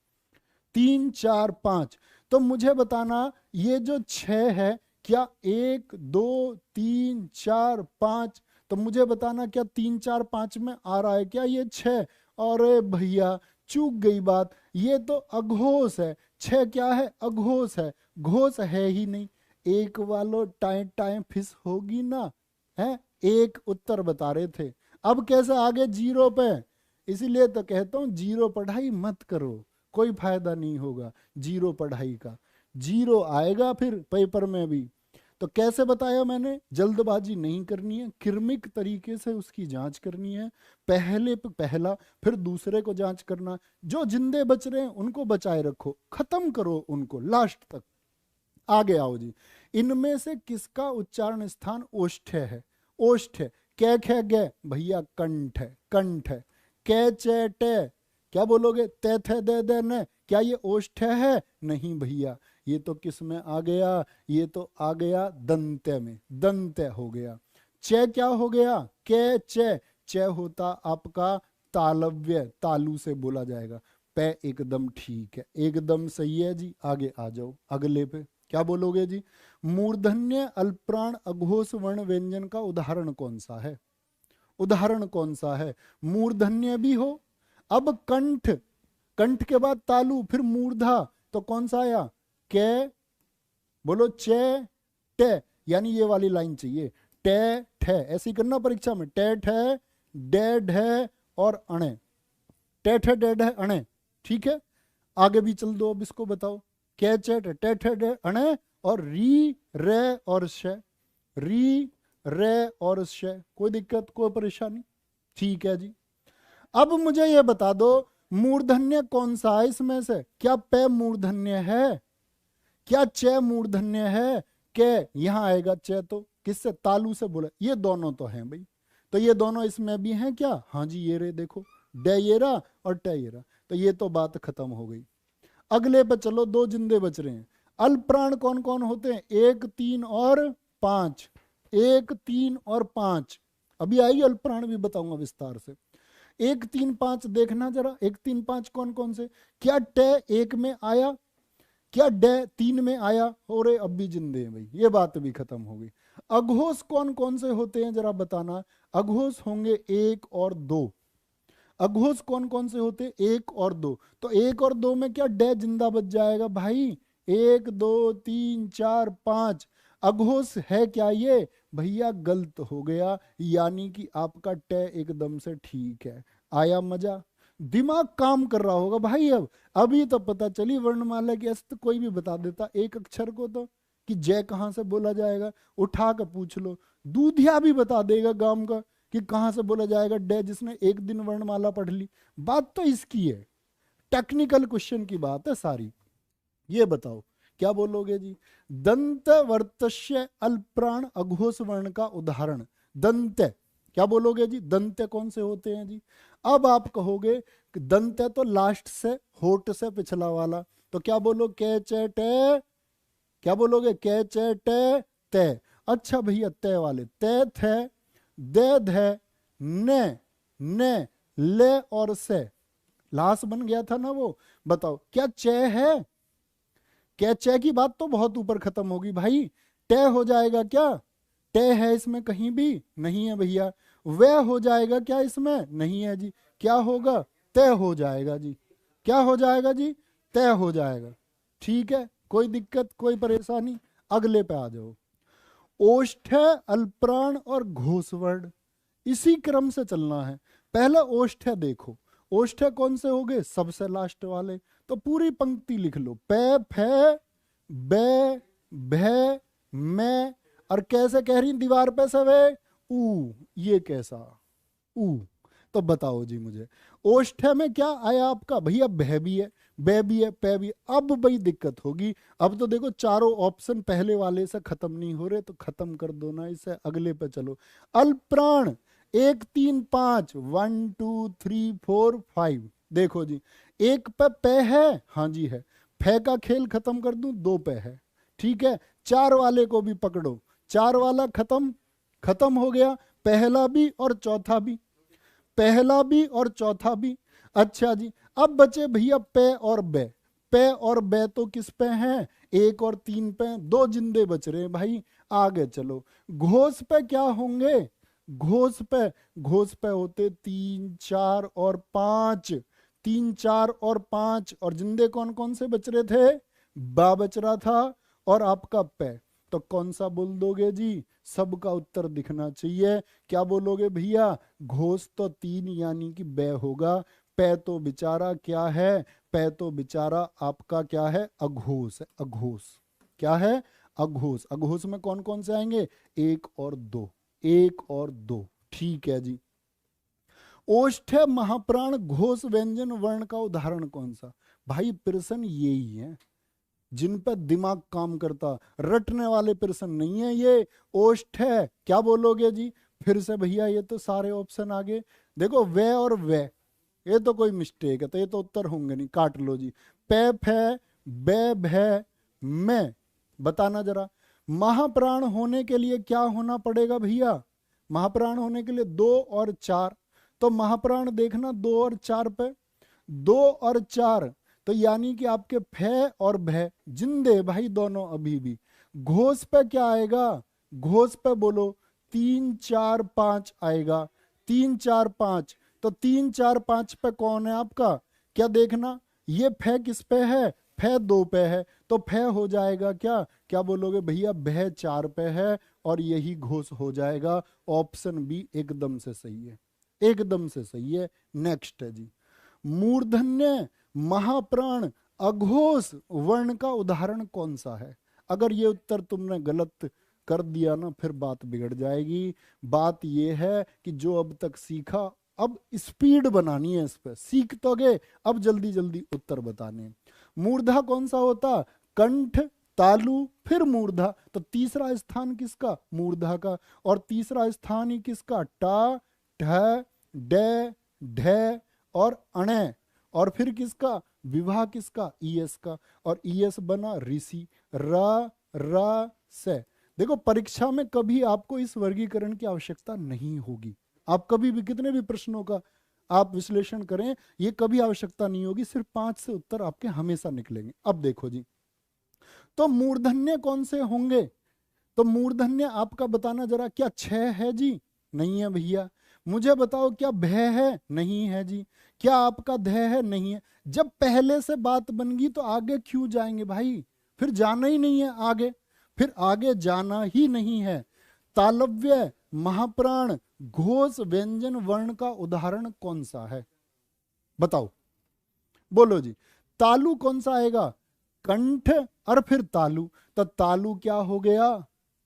A: तीन चार पांच। तो मुझे बताना ये जो छह है, क्या एक दो तीन चार पांच? तो मुझे बताना क्या तीन चार पांच में आ रहा है क्या ये छह? अरे भैया चूक गई बात, ये तो अघोष है। छह क्या है? अघोष है। घोष है ही नहीं। एक वालो टाइम टाइम फिस होगी ना है। एक उत्तर बता रहे थे, अब कैसे आगे जीरो पे? इसीलिए तो कहता हूं जीरो पढ़ाई मत करो, कोई फायदा नहीं होगा जीरो पढ़ाई का। जीरो आएगा फिर पेपर में भी। तो कैसे बताया मैंने? जल्दबाजी नहीं करनी है, क्रमिक तरीके से उसकी जांच करनी है। पहले पे पहला फिर दूसरे को जांच करना। जो जिंदे बच रहे हैं उनको बचाए रखो, खत्म करो उनको लास्ट तक। आगे आओ जी। इनमें से किसका उच्चारण स्थान ओष्ठ है? ओष्ठ है। कै खे गे भैया कंठ है, कंठ है। कै चे टे क्या बोलोगे? ते थे दे दे ने, क्या ये ओष्ठ है? नहीं भैया, ये तो किस में आ गया? ये तो आ गया दंत्य में, दंत्य हो गया। चे क्या हो गया? कै चे, चे होता आपका तालव्य, तालु से बोला जाएगा। पे एकदम ठीक है, एकदम सही है जी। आगे आ जाओ अगले पे, क्या बोलोगे जी? मूर्धन्य अल्पप्राण अघोष वर्ण व्यंजन का उदाहरण कौन सा है? उदाहरण कौन सा है? मूर्धन्य भी हो। अब कंठ, कंठ के बाद तालु फिर मूर्धा, तो कौन सा आया? के, बोलो चे टे, यानी ये वाली लाइन चाहिए। टे ठे, ऐसे ही करना परीक्षा में। टे ठे डे ढे और अणे, टे ठे डे ढे अणे, ठीक है। आगे भी चल दो, अब इसको बताओ। कै चे टे ठे डे अणे और री रे और श, री रे और श, कोई दिक्कत कोई परेशानी? ठीक है जी। अब मुझे ये बता दो मूर्धन्य कौन सा है इसमें से? क्या पे मूर्धन्य है? क्या चे मूर्धन्य है? के यहां आएगा चे, तो किससे? तालु से बोला। ये दोनों तो हैं भाई, तो ये दोनों इसमें भी हैं क्या? हाँ जी, ये रे देखो, डे ये रहा और टे ये रहा। तो ये तो बात खत्म हो गई। अगले पे चलो, दो जिंदे बच रहे हैं। अल्पप्राण कौन कौन होते हैं? एक तीन और पांच, एक तीन और पांच। अभी आएगी अल्पप्राण भी बताऊंगा विस्तार से। एक तीन पांच देखना जरा, एक तीन पांच कौन कौन से? क्या टे एक में आया? क्या डे तीन में आया? हो रहे अब भी जिंदे हैं भाई, ये बात भी खत्म हो गई। अघोष कौन कौन से होते हैं जरा बताना। अघोष होंगे एक और दो। अघोष कौन कौन से होते? एक और दो। तो एक और दो में क्या डे जिंदा बच जाएगा भाई? एक दो तीन चार पांच। अघोष है क्या ये? भैया गलत हो गया, यानी कि आपका टे एकदम से ठीक है। आया मजा? दिमाग काम कर रहा होगा भाई। अब अभी तो पता चली वर्णमाला की अस्त, कोई भी बता देता एक अक्षर को तो, कि जय कहां से बोला जाएगा। उठा कर पूछ लो, दूधिया भी बता देगा गांव का कि कहां से बोला जाएगा डे, जिसने एक दिन वर्णमाला पढ़ ली। बात तो इसकी है, टेक्निकल क्वेश्चन की बात है सारी। ये बताओ क्या बोलोगे जी? दंत वर्तस्य अल्पप्राण अघोष वर्ण का उदाहरण। दंत, क्या बोलोगे जी? दंत कौन से होते हैं जी? अब आप कहोगे कि दंत तो लास्ट से, होठ से पिछला वाला, तो क्या बोलो? के चे टे, क्या बोलोगे? के चे टे ते। अच्छा भैया ते वाले ते थे दे धे ने ने ले और से, लाश बन गया था ना वो। बताओ क्या चय है? क्या चय की बात तो बहुत ऊपर खत्म होगी भाई। तय हो जाएगा क्या? तय है इसमें कहीं भी नहीं है भैया। वह हो जाएगा क्या इसमें? नहीं है जी। क्या होगा? तय हो जाएगा जी। क्या हो जाएगा जी? तय हो जाएगा। ठीक है, कोई दिक्कत कोई परेशानी? अगले पे आ जाओ। ओष्ठ, अल्प्राण और घोषवर्ण, इसी क्रम से चलना है। पहला ओष्ठ देखो, ओष्ठ कौन से हो गए? सबसे लास्ट वाले। तो पूरी पंक्ति लिख लो, पे फे बे भे मैं, और कैसे कह रही दीवार पे सवे ऊ, ये कैसा ऊ? तो बताओ जी मुझे, ओष्ठ में क्या आया आपका भैया? भय भी है, बे भी है, पे भी है। अब भाई दिक्कत होगी। अब तो देखो चारों ऑप्शन पहले वाले से खत्म नहीं हो रहे, तो खत्म कर दो ना इसे, अगले पे चलो। अल्प्राण 1 3 5, 1 2 3 4 5। देखो जी, एक पे है, हाँ जी है। फे का खेल खत्म कर दूं, 2 पे है। ठीक है, 4 वाले को भी पकड़ो, 4 वाला खत्म, खत्म हो गया। पहला भी और चौथा भी, पहला भी और चौथा भी। अच्छा जी, अब बचे भैया पे और बे। पे और बे तो किस पे हैं? 1 और 3 पे, 2 जिंदे बच रहे हैं भाई। आगे चलो, घोष पे क्या होंगे? घोष पे होते 3 4 और 5, 3 4 और 5, और जिंदे कौन कौन से बच रहे थे? बा बच रहा था और आपका पे। तो कौन सा बोल दोगे जी? सबका उत्तर दिखना चाहिए। क्या बोलोगे भैया? घोष तो 3 यानी कि बे होगा। पे तो बेचारा क्या है? पे तो बेचारा आपका क्या है? अघोष है, अघोष। क्या है? अघोष। अघोष में कौन कौन से आएंगे? 1 और 2, 1 और 2। ठीक है जी। ओष्ठ, महाप्राण, घोष, व्यंजन, वर्ण का उदाहरण कौन सा? भाई प्रश्न यही है जिन पर दिमाग काम करता, रटने वाले प्रश्न नहीं है ये। ओष्ठ है, क्या बोलोगे जी? फिर से भैया ये तो सारे ऑप्शन आगे देखो, वे और वे, ये तो कोई मिस्टेक है, तो ये तो उत्तर होंगे नहीं, काट लो जी। पे फे बे भे मैं, बताना जरा। महाप्राण होने के लिए क्या होना पड़ेगा भैया? महाप्राण होने के लिए 2 और 4। तो महाप्राण देखना 2 और 4 पे, 2 और 4, तो यानी कि आपके फे और भय जिंदे भाई दोनों अभी भी। घोष पे क्या आएगा? घोष पे बोलो 3 4 5 आएगा, 3 4 5। तो 3 4 5 पे कौन है आपका? क्या देखना, ये फे किस पे है? फे 2 पे है, तो फे हो जाएगा क्या? क्या बोलोगे भैया? भय 4 पे है, और यही घोष हो जाएगा। ऑप्शन बी एकदम से सही है, एकदम से सही है। नेक्स्ट है जी, मूर्धन्य, महाप्राण, अघोष वर्ण का उदाहरण कौन सा है? अगर ये उत्तर तुमने गलत कर दिया ना, फिर बात बिगड़ जाएगी। बात ये है कि जो अब तक सीखा, अब स्पीड बनानी है, इस पर सीख तो गए, अब जल्दी जल्दी उत्तर बताने हैं। मूर्धा कौन सा होता? कंठ, तालु, फिर मूर्धा। तो तीसरा स्थान किसका? मूर्धा का। और तीसरा स्थान ही किसका? टा, ढ, डे, ढे और अणे। और फिर किसका? विवाह किसका? ईएस का। और ईएस बना ऋषि, र र से। देखो परीक्षा में कभी आपको इस वर्गीकरण की आवश्यकता नहीं होगी। आप कभी भी कितने भी प्रश्नों का आप विश्लेषण करें, ये कभी आवश्यकता नहीं होगी। सिर्फ 5 से उत्तर आपके हमेशा निकलेंगे। अब देखो जी, तो मूर्धन्य कौन से होंगे? तो मूर्धन्य आपका बताना जरा। क्या 6 है जी? नहीं है भैया। मुझे बताओ, क्या भय है? नहीं है जी। क्या आपका धय है? नहीं है। जब पहले से बात बन गई तो आगे क्यों जाएंगे भाई? फिर जाना ही नहीं है आगे, फिर आगे जाना ही नहीं है। तालव्य, महाप्राण, घोष, व्यंजन, वर्ण का उदाहरण कौन सा है? बताओ, बोलो जी। तालु कौन सा आएगा? कंठ और फिर तालु। तो तालु क्या हो गया?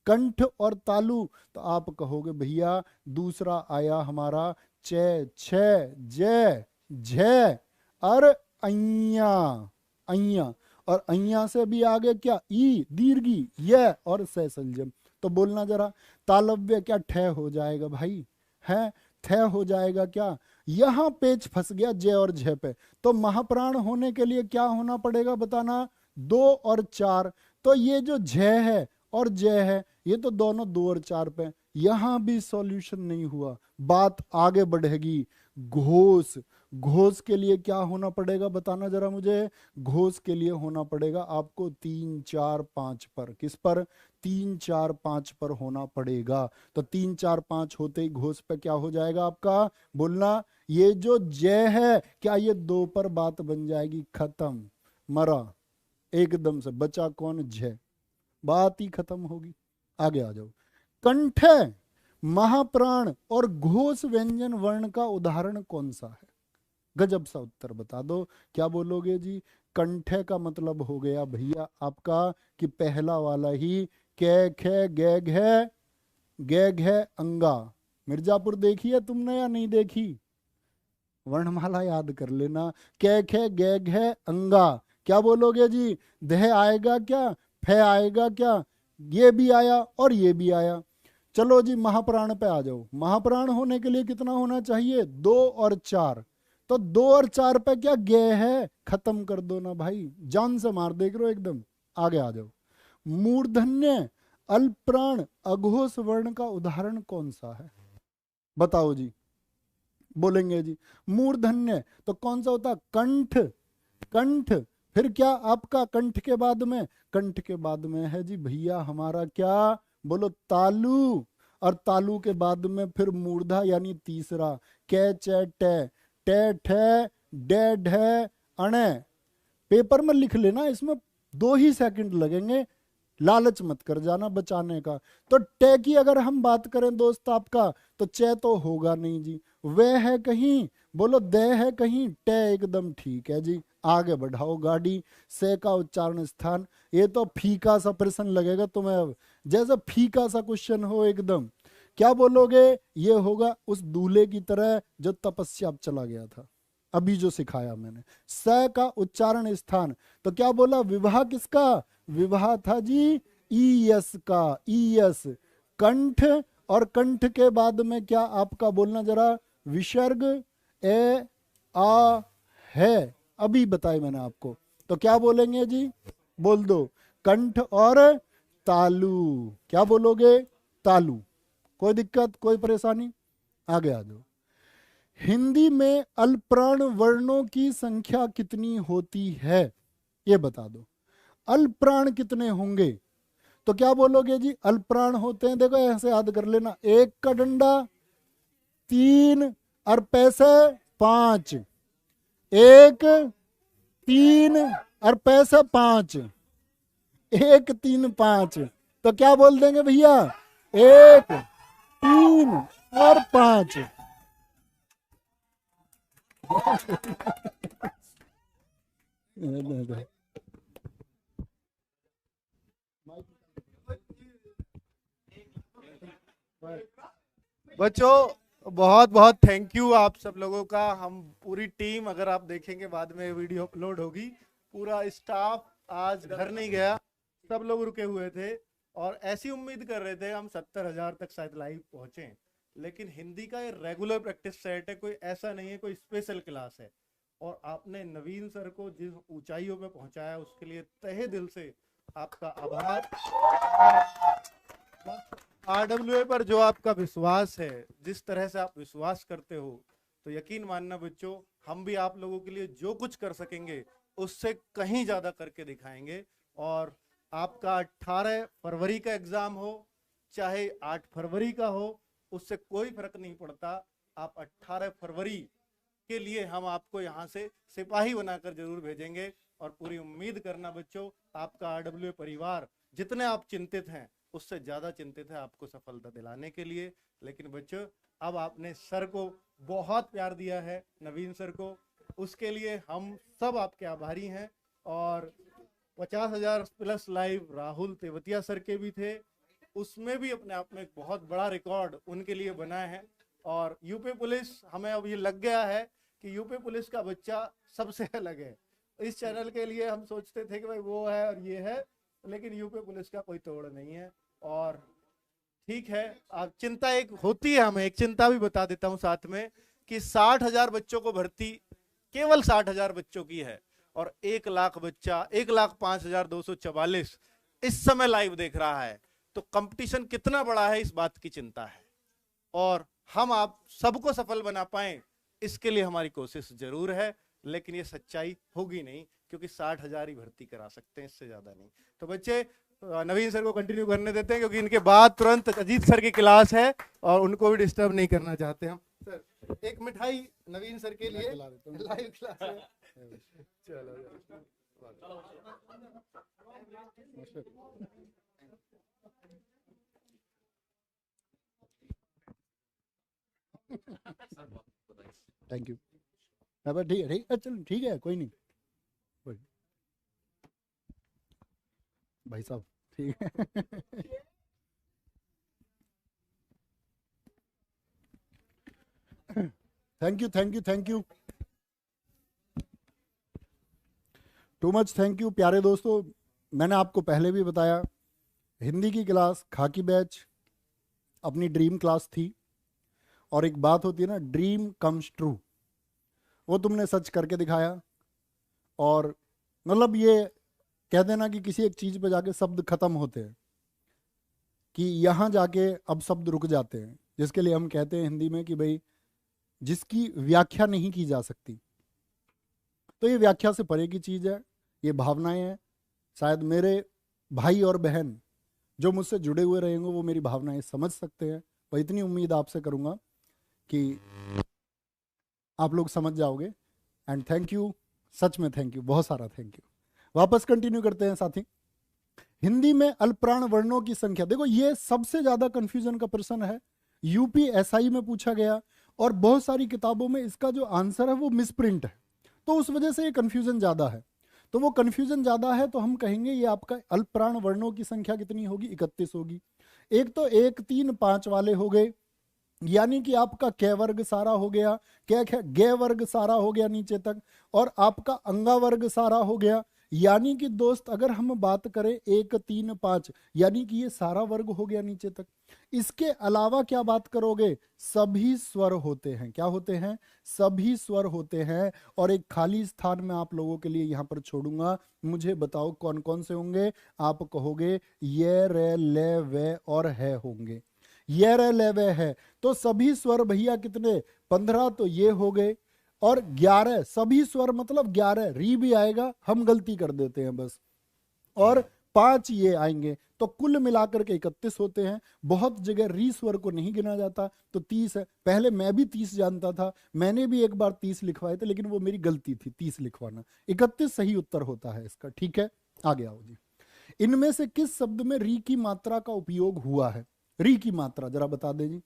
A: कंठ और तालु। तो आप कहोगे भैया दूसरा आया हमारा चे, छे, जय, झय और अइया, अइया। और अइया से भी आगे क्या? ई, दीर्घी, य और से संजम। तो बोलना जरा, तालव्य क्या ठय हो जाएगा भाई? है ठय हो जाएगा क्या? यहां पेच फंस गया जय और झय पे। तो महाप्राण होने के लिए क्या होना पड़ेगा बताना? 2 और 4। तो ये जो झय है और जय है, ये तो दोनों 2 और 4 पे, यहां भी सॉल्यूशन नहीं हुआ, बात आगे बढ़ेगी। घोष, घोष के लिए क्या होना पड़ेगा बताना जरा मुझे। घोष के लिए होना पड़ेगा आपको 3 4 5 पर। किस पर? 3 4 5 पर होना पड़ेगा। तो 3 4 5 होते ही घोष पे क्या हो जाएगा आपका? बोलना। ये जो जय है, क्या ये 2 पर बात बन जाएगी? खत्म, मरा एकदम से। बचा कौन? जय। बात ही खत्म होगी। आगे आ जाओ। कंठ, महाप्राण और घोष व्यंजन वर्ण का उदाहरण कौन सा है? गजब सा उत्तर बता दो। क्या बोलोगे जी? कंठ का मतलब हो गया भैया आपका कि पहला वाला ही, कै खे गे घे अंगा। मिर्जापुर देखी है तुमने या नहीं देखी? वर्णमाला याद कर लेना। कै खे गे घे अंगा। क्या बोलोगे जी? दह आएगा क्या? फे आएगा क्या? ये भी आया और ये भी आया। चलो जी महाप्राण पे आ जाओ। महाप्राण होने के लिए कितना होना चाहिए? 2 और 4। तो 2 और 4 पे क्या गे है? खत्म कर दो ना भाई, जान से मार देख रहे हो एकदम। आगे आ जाओ। मूर्धन्य, अल्पप्राण, अघोष वर्ण का उदाहरण कौन सा है? बताओ जी। बोलेंगे जी मूर्धन्य तो कौन सा होता? कंठ। कंठ, फिर क्या आपका कंठ के बाद में? कंठ के बाद में है जी भैया हमारा क्या? बोलो तालु। और तालु के बाद में फिर मूर्धा यानी तीसरा। कै चे टे, टे ठे डे ढे अणे। पेपर में लिख लेना, इसमें 2 ही सेकंड लगेंगे, लालच मत कर जाना बचाने का। तो टे की अगर हम बात करें दोस्त आपका, तो चे तो होगा नहीं जी। वह है कहीं? बोलो दे है कहीं? टे एकदम ठीक है जी। आगे बढ़ाओ गाड़ी। से का उच्चारण स्थान, ये तो फीका सा प्रश्न लगेगा तुम्हें अब, जैसे फीका सा क्वेश्चन हो एकदम। क्या बोलोगे? ये होगा उस दूल्हे की तरह जो तपस्या अब चला गया था, अभी जो सिखाया मैंने। स का उच्चारण स्थान, तो क्या बोला? विवाह किसका? विवाह था जी ईयस का। ईयस। कंठ, और कंठ के बाद में क्या आपका? बोलना जरा। विसर्ग ए आ है, अभी बताए मैंने आपको। तो क्या बोलेंगे जी? बोल दो। कंठ और तालु। क्या बोलोगे? तालु। कोई दिक्कत, कोई परेशानी? आगे आ जाओ। हिंदी में अल्पप्राण वर्णों की संख्या कितनी होती है? ये बता दो। अल्पप्राण कितने होंगे? तो क्या बोलोगे जी? अल्पप्राण होते हैं, देखो ऐसे याद कर लेना। 1 का डंडा 3 और पैसे 5। 1 3 और पैसे 5। 1 3 5। तो क्या बोल देंगे भैया? 1 3 और 5।
B: बच्चों बहुत बहुत थैंक यू आप सब लोगों का। हम पूरी टीम, अगर आप देखेंगे बाद में वीडियो अपलोड होगी, पूरा स्टाफ आज घर नहीं गया, सब लोग रुके हुए थे और ऐसी उम्मीद कर रहे थे हम 70,000 तक शायद लाइव पहुंचे। लेकिन हिंदी का ये रेगुलर प्रैक्टिस सेट है, कोई ऐसा नहीं है कोई स्पेशल क्लास है। और आपने नवीन सर को जिस ऊंचाइयों पे पहुंचाया उसके लिए तहे दिल से आपका आभार। RWA पर जो आपका विश्वास है, जिस तरह से आप विश्वास करते हो, तो यकीन मानना बच्चों, हम भी आप लोगों के लिए जो कुछ कर सकेंगे उससे कहीं ज्यादा करके दिखाएंगे। और आपका 18 फरवरी का एग्जाम हो चाहे 8 फरवरी का हो, उससे कोई फर्क नहीं पड़ता। आप 18 फरवरी के लिए हम आपको यहाँ से सिपाही बनाकर जरूर भेजेंगे। और पूरी उम्मीद करना बच्चों, आपका RWA परिवार जितने आप चिंतित हैं उससे ज्यादा चिंतित है आपको सफलता दिलाने के लिए। लेकिन बच्चों, अब आपने सर को बहुत प्यार दिया है, नवीन सर को, उसके लिए हम सब आपके आभारी हैं। और 50,000 plus live Rahul Tewatia sir के भी थे, उसमें भी अपने आप में एक बहुत बड़ा रिकॉर्ड उनके लिए बना है। और यूपी पुलिस, हमें अब ये लग गया है कि यूपी पुलिस का बच्चा सबसे अलग है। इस चैनल के लिए हम सोचते थे कि भाई वो है और ये है, लेकिन यूपी पुलिस का कोई तोड़ नहीं है। और ठीक है, अब चिंता एक होती है, हमें एक चिंता भी बता देता हूं साथ में, कि 60,000 बच्चों को भर्ती केवल 60,000 बच्चों की है और 1 लाख बच्चा 1,05,244 इस समय लाइव देख रहा है। तो कंपटीशन कितना बड़ा है इस बात की चिंता है, और हम आप सबको सफल बना पाए इसके लिए हमारी कोशिश जरूर है, लेकिन ये सच्चाई होगी नहीं, क्योंकि 60,000 ही भर्ती करा सकते हैं, इससे ज्यादा नहीं। तो बच्चे नवीन सर को कंटिन्यू करने देते हैं, क्योंकि इनके बाद तुरंत अजीत सर की क्लास है और उनको भी डिस्टर्ब नहीं करना चाहते हम। सर एक मिठाई नवीन सर के लिए, लाइव क्लास है। चलो
A: थैंक यू। ठीक है, ठीक है, चलो ठीक है, कोई नहीं भाई साहब, ठीक है। Thank you, thank you, thank you, too much thank you. प्यारे दोस्तों, मैंने आपको पहले भी बताया, हिंदी की क्लास खाकी बैच अपनी ड्रीम क्लास थी, और एक बात होती है ना, ड्रीम कम्स ट्रू, वो तुमने सच करके दिखाया। और मतलब ये कह देना कि किसी एक चीज पे जाके शब्द खत्म होते हैं, कि यहाँ जाके अब शब्द रुक जाते हैं, जिसके लिए हम कहते हैं हिंदी में कि भाई जिसकी व्याख्या नहीं की जा सकती। तो ये व्याख्या से परे की चीज है, ये भावनाएं हैं। शायद मेरे भाई और बहन जो मुझसे जुड़े हुए रहेंगे वो मेरी भावनाएं समझ सकते हैं, और इतनी उम्मीद आपसे करूंगा कि आप लोग समझ जाओगे। एंड थैंक यू, सच में थैंक यू, बहुत सारा थैंक यू। वापस कंटिन्यू करते हैं साथी। हिंदी में अल्पप्राण वर्णों की संख्या, देखो ये सबसे ज्यादा कंफ्यूजन का प्रश्न है, यूपीएसआई में पूछा गया, और बहुत सारी किताबों में इसका जो आंसर है वो मिसप्रिंट है, तो उस वजह से ये कंफ्यूजन ज्यादा है। तो वो कंफ्यूजन ज्यादा है तो हम कहेंगे ये आपका अल्पप्राण वर्णों की संख्या कितनी होगी, 31 होगी। एक तो 1, 3, 5 वाले हो गए, यानी कि आपका कै वर्ग सारा हो गया, गे वर्ग सारा हो गया नीचे तक, और आपका अंगा वर्ग सारा हो गया। यानी कि दोस्त अगर हम बात करें 1, 3, 5, यानी कि ये सारा वर्ग हो गया नीचे तक। इसके अलावा क्या बात करोगे, सभी स्वर होते हैं। क्या होते हैं, सभी स्वर होते हैं। और एक खाली स्थान में आप लोगों के लिए यहां पर छोड़ूंगा, मुझे बताओ कौन कौन से होंगे। आप कहोगे ये, रे, ले, वे और है होंगे। ये, रे, ले, वे है, तो सभी स्वर भैया कितने, 15 तो ये हो गए, और 11 सभी स्वर मतलब 11, री भी आएगा, हम गलती कर देते हैं बस, और 5 ये आएंगे, तो कुल मिलाकर के 31 होते हैं। बहुत जगह री स्वर को नहीं गिना जाता, तो 30 है। पहले मैं भी 30 जानता था, मैंने भी एक बार 30 लिखवाए थे, लेकिन वो मेरी गलती थी 30 लिखवाना। 31 सही उत्तर होता है इसका, ठीक है। आगे आओ जी। इनमें से किस शब्द में री की मात्रा का उपयोग हुआ है, री की मात्रा जरा बता दें जी।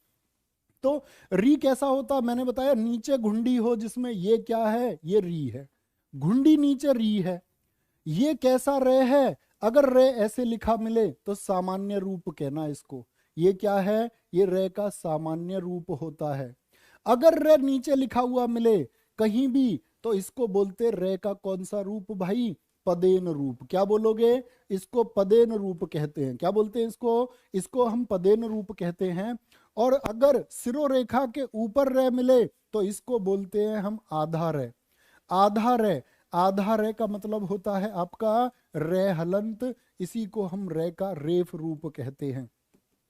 A: तो री कैसा होता, मैंने बताया नीचे घुंडी हो जिसमें ये क्या है, ये री है, घुंडी नीचे री है। ये कैसा रे है, अगर रे ऐसे लिखा मिले तो सामान्य रूप कहना इसको। ये क्या है, ये रे का सामान्य रूप होता है। अगर रे नीचे लिखा हुआ मिले कहीं भी तो इसको बोलते रे का कौन सा रूप भाई, पदेन रूप। क्या बोलोगे, इसको पदेन रूप कहते हैं। क्या बोलते हैं इसको, इसको हम पदेन रूप कहते हैं। और अगर सिरोरेखा के ऊपर रे मिले तो इसको बोलते हैं हम आधा रे। आधा रे, आधा रे का मतलब होता है आपका रे हलंत, इसी को हम रे का रेफ रूप कहते हैं।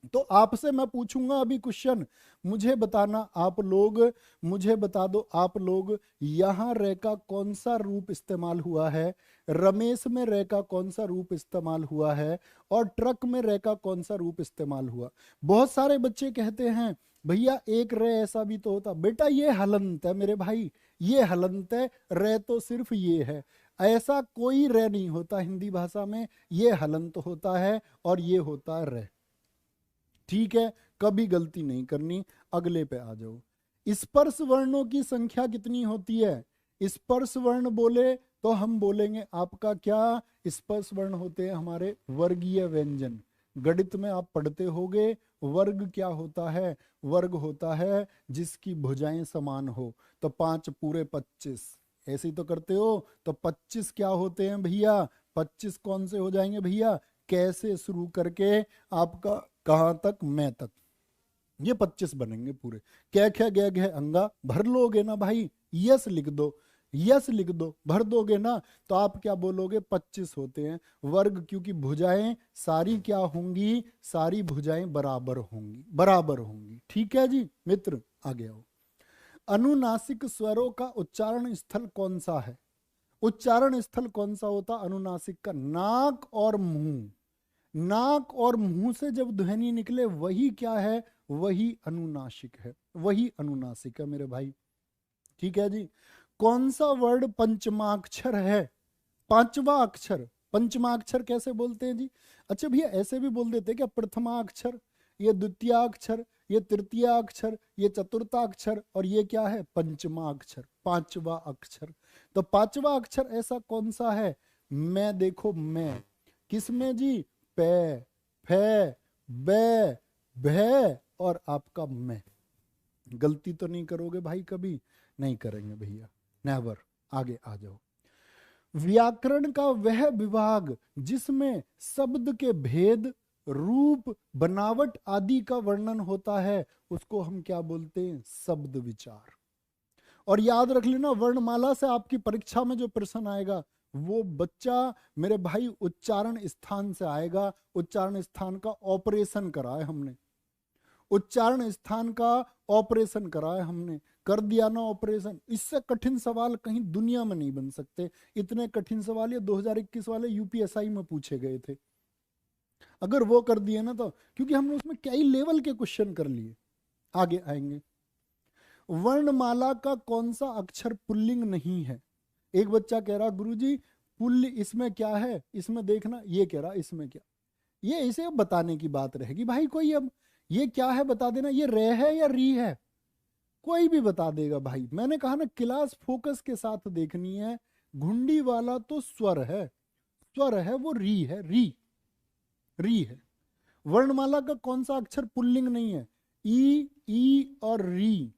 A: तो आपसे मैं पूछूंगा अभी क्वेश्चन, मुझे बताना आप लोग, मुझे बता दो आप लोग, यहां रे का कौन सा रूप इस्तेमाल हुआ है, रमेश में रे का कौन सा रूप इस्तेमाल हुआ है, और ट्रक में रे का कौन सा रूप इस्तेमाल हुआ। बहुत सारे बच्चे कहते हैं भैया एक रे ऐसा भी तो होता, बेटा ये हलंत है मेरे भाई, ये हलंत है, रे तो सिर्फ ये है। ऐसा कोई रे नहीं होता हिंदी भाषा में, ये हलंत होता है और ये होता है रे, ठीक है। कभी गलती नहीं करनी। अगले पे आ जाओ। स्पर्श वर्णों की संख्या कितनी होती है, स्पर्श वर्ण बोले तो हम बोलेंगे आपका क्या, स्पर्श वर्ण होते हैं हमारे वर्गीय व्यंजन। गणित में आप पढ़ते होगे वर्ग क्या होता है, वर्ग होता है जिसकी भुजाएं समान हो। तो 5 पूरे 25, ऐसे ही तो करते हो। तो 25 क्या होते हैं भैया, 25 कौन से हो जाएंगे भैया, कैसे शुरू करके आपका कहां तक, मैं तक, ये 25 बनेंगे पूरे। क्या क्या गया गया अंगा भर लोगे ना भाई, यस लिख दो। यस लिख दो, भर दोगे ना तो आप क्या बोलोगे, 25 होते हैं वर्ग, क्योंकि भुजाएं सारी क्या होंगी, सारी भुजाएं बराबर होंगी, बराबर होंगी। ठीक है जी मित्र, आगे आओ। अनुनासिक स्वरों का उच्चारण स्थल कौन सा है? उच्चारण स्थल कौन सा होता अनुनासिक का? नाक और मुंह। नाक और मुंह से जब ध्वनि निकले वही क्या है, वही अनुनासिक है, वही अनुनासिक है मेरे भाई। ठीक है जी। कौन सा वर्ड पंचमाक्षर है? पांचवा अक्षर। पंचमाक्षर कैसे बोलते हैं जी? अच्छा भैया ऐसे भी बोल देते हैं क्या, प्रथमाक्षर, ये द्वितीयाक्षर, ये तृतीयाक्षर, ये चतुर्थाक्षर, और ये क्या है, पंचमाक्षर, पांचवा अक्षर। तो पांचवा अक्षर ऐसा कौन सा है? मैं, देखो मैं, किसमें जी, पे, फे, बे, भे और आपका मैं। गलती तो नहीं करोगे भाई कभी? नहीं करेंगे भैया, नेवर। आगे आ जाओ। व्याकरण का वह विभाग जिसमें शब्द के भेद, रूप, बनावट आदि का वर्णन होता है उसको हम क्या बोलते हैं, शब्द विचार। और याद रख लेना, वर्णमाला से आपकी परीक्षा में जो प्रश्न आएगा वो बच्चा मेरे भाई उच्चारण स्थान से आएगा। उच्चारण स्थान का ऑपरेशन करा है हमने, उच्चारण स्थान का ऑपरेशन करा है हमने, कर दिया ना ऑपरेशन। इससे कठिन सवाल कहीं दुनिया में नहीं बन सकते। इतने कठिन सवाल ये 2021 वाले यूपीएसआई में पूछे गए थे, अगर वो कर दिए ना तो, क्योंकि हमने उसमें कई लेवल के क्वेश्चन कर लिए। आगे आएंगे। वर्णमाला का कौन सा अक्षर पुल्लिंग नहीं है? एक बच्चा कह रहा गुरुजी पुल्ल इसमें क्या है, इसमें देखना, ये कह रहा इसमें क्या, ये इसे बताने की बात रहेगी भाई। कोई अब ये क्या है बता देना, ये रे है या री है, कोई भी बता देगा भाई। मैंने कहा ना क्लास फोकस के साथ देखनी है। घुंडी वाला तो स्वर है, स्वर है, वो री है, री, री है। वर्णमाला का कौन सा अक्षर पुल्लिंग नहीं है? ई और री।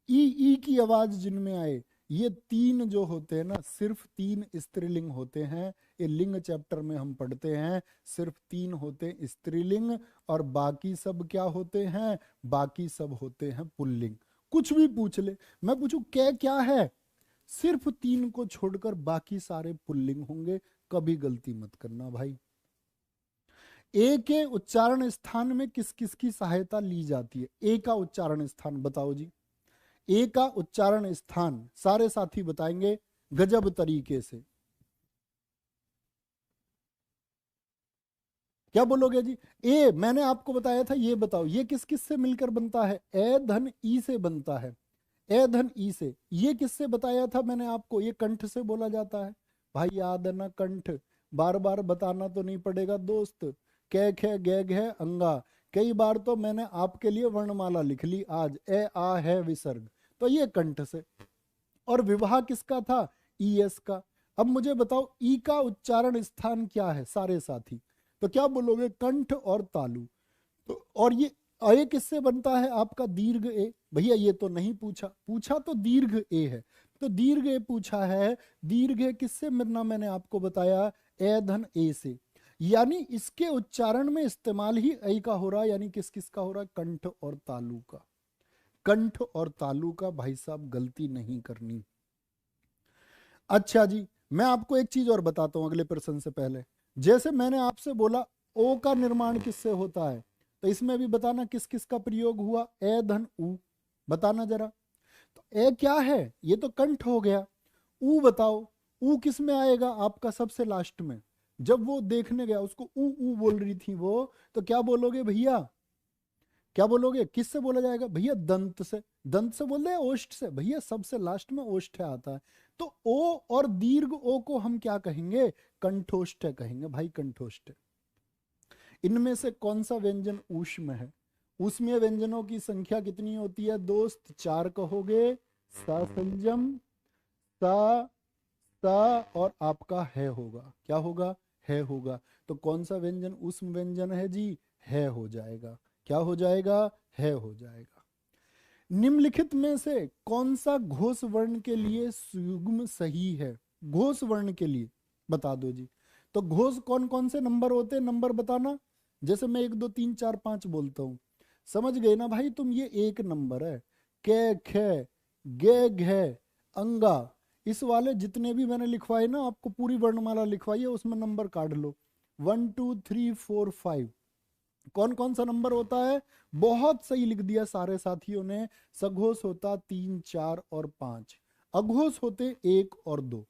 A: ई की आवाज जिनमें आए, ये तीन जो होते हैं ना, सिर्फ तीन स्त्रीलिंग होते हैं। ये लिंग चैप्टर में हम पढ़ते हैं, सिर्फ तीन होते हैं स्त्रीलिंग, और बाकी सब क्या होते हैं, बाकी सब होते हैं पुल्लिंग। कुछ भी पूछ ले, मैं पूछूं क्या है, सिर्फ तीन को छोड़कर बाकी सारे पुल्लिंग होंगे। कभी गलती मत करना भाई। ए के उच्चारण स्थान में किस किस की सहायता ली जाती है? ए का उच्चारण स्थान बताओ जी। ए का उच्चारण स्थान सारे साथी बताएंगे गजब तरीके से। क्या बोलोगे जी? ए मैंने आपको बताया था, ये बताओ ये किस किस से मिलकर बनता है? ए धन ई से बनता है, ए धन ई से। ये किससे बताया था मैंने आपको? ये कंठ से बोला जाता है भाई, याद है ना कंठ? बार बार बताना तो नहीं पड़ेगा दोस्त। कै खे गे घे अंगा, कई बार तो मैंने आपके लिए वर्णमाला लिख ली आज, ए आ है विसर्ग, तो ये कंठ से। और विवाह किसका था? ई एस का। अब मुझे बताओ ई का उच्चारण स्थान क्या है सारे साथी? तो क्या बोलोगे? कंठ और तालु। तो और ये ए किससे बनता है आपका? दीर्घ ए। भैया ये तो नहीं पूछा, पूछा तो दीर्घ ए है, तो दीर्घ ए पूछा है। दीर्घ ए किससे मिलना मैंने आपको बताया? ए धन ए से। यानी इसके उच्चारण में इस्तेमाल ही ए का हो रहा है, यानी किस किस का हो रहा है? कंठ और तालु का। कंठ और तालु का भाई साहब गलती नहीं करनी। अच्छा जी, मैं आपको एक चीज और बताता हूं अगले प्रश्न से पहले। जैसे मैंने आपसे बोला ओ का निर्माण किससे होता है, तो इसमें भी बताना किस किस का प्रयोग हुआ? ए धन उ, बताना जरा। तो ए क्या है? ये तो कंठ हो गया। उ बताओ, उ किस में आएगा आपका? सबसे लास्ट में। जब वो देखने गया उसको उ बोल रही थी वो, तो क्या बोलोगे भैया? क्या बोलोगे? किससे बोला जाएगा भैया? दंत से। दंत से बोल रहे हैं, ओष्ठ से? भैया सबसे लास्ट में ओष्ठ आता है। तो ओ और दीर्घ ओ को हम क्या कहेंगे? कंठोष्ठ कहेंगे भाई, कंठोष्ठ। इनमें से कौन सा व्यंजन ऊष्म है? ऊष्मीय व्यंजनों की संख्या कितनी होती है दोस्त? 4 कहोगे। सा संजम, सा, सा और आपका है होगा। क्या होगा? है होगा। तो कौन सा व्यंजन ऊष्म व्यंजन है जी? है हो जाएगा। क्या हो जाएगा? है हो जाएगा। निम्नलिखित में से कौन सा घोष वर्ण के लिए सुयुग्म सही है? घोष वर्ण के लिए बता दो जी। तो घोष कौन कौन से नंबर होते हैं, नंबर बताना। जैसे मैं 1 2 3 4 5 बोलता हूं, समझ गए ना भाई तुम? ये एक नंबर है। कै खे गे घे अंगा, इस वाले जितने भी मैंने लिखवाए ना, आपको पूरी वर्णमाला लिखवाई है, उसमें नंबर काट लो, 1 2 3 4 5। कौन कौन सा नंबर होता है? बहुत सही लिख दिया सारे साथियों ने। सघोष होता 3 4 और 5, अघोष होते 1 और 2।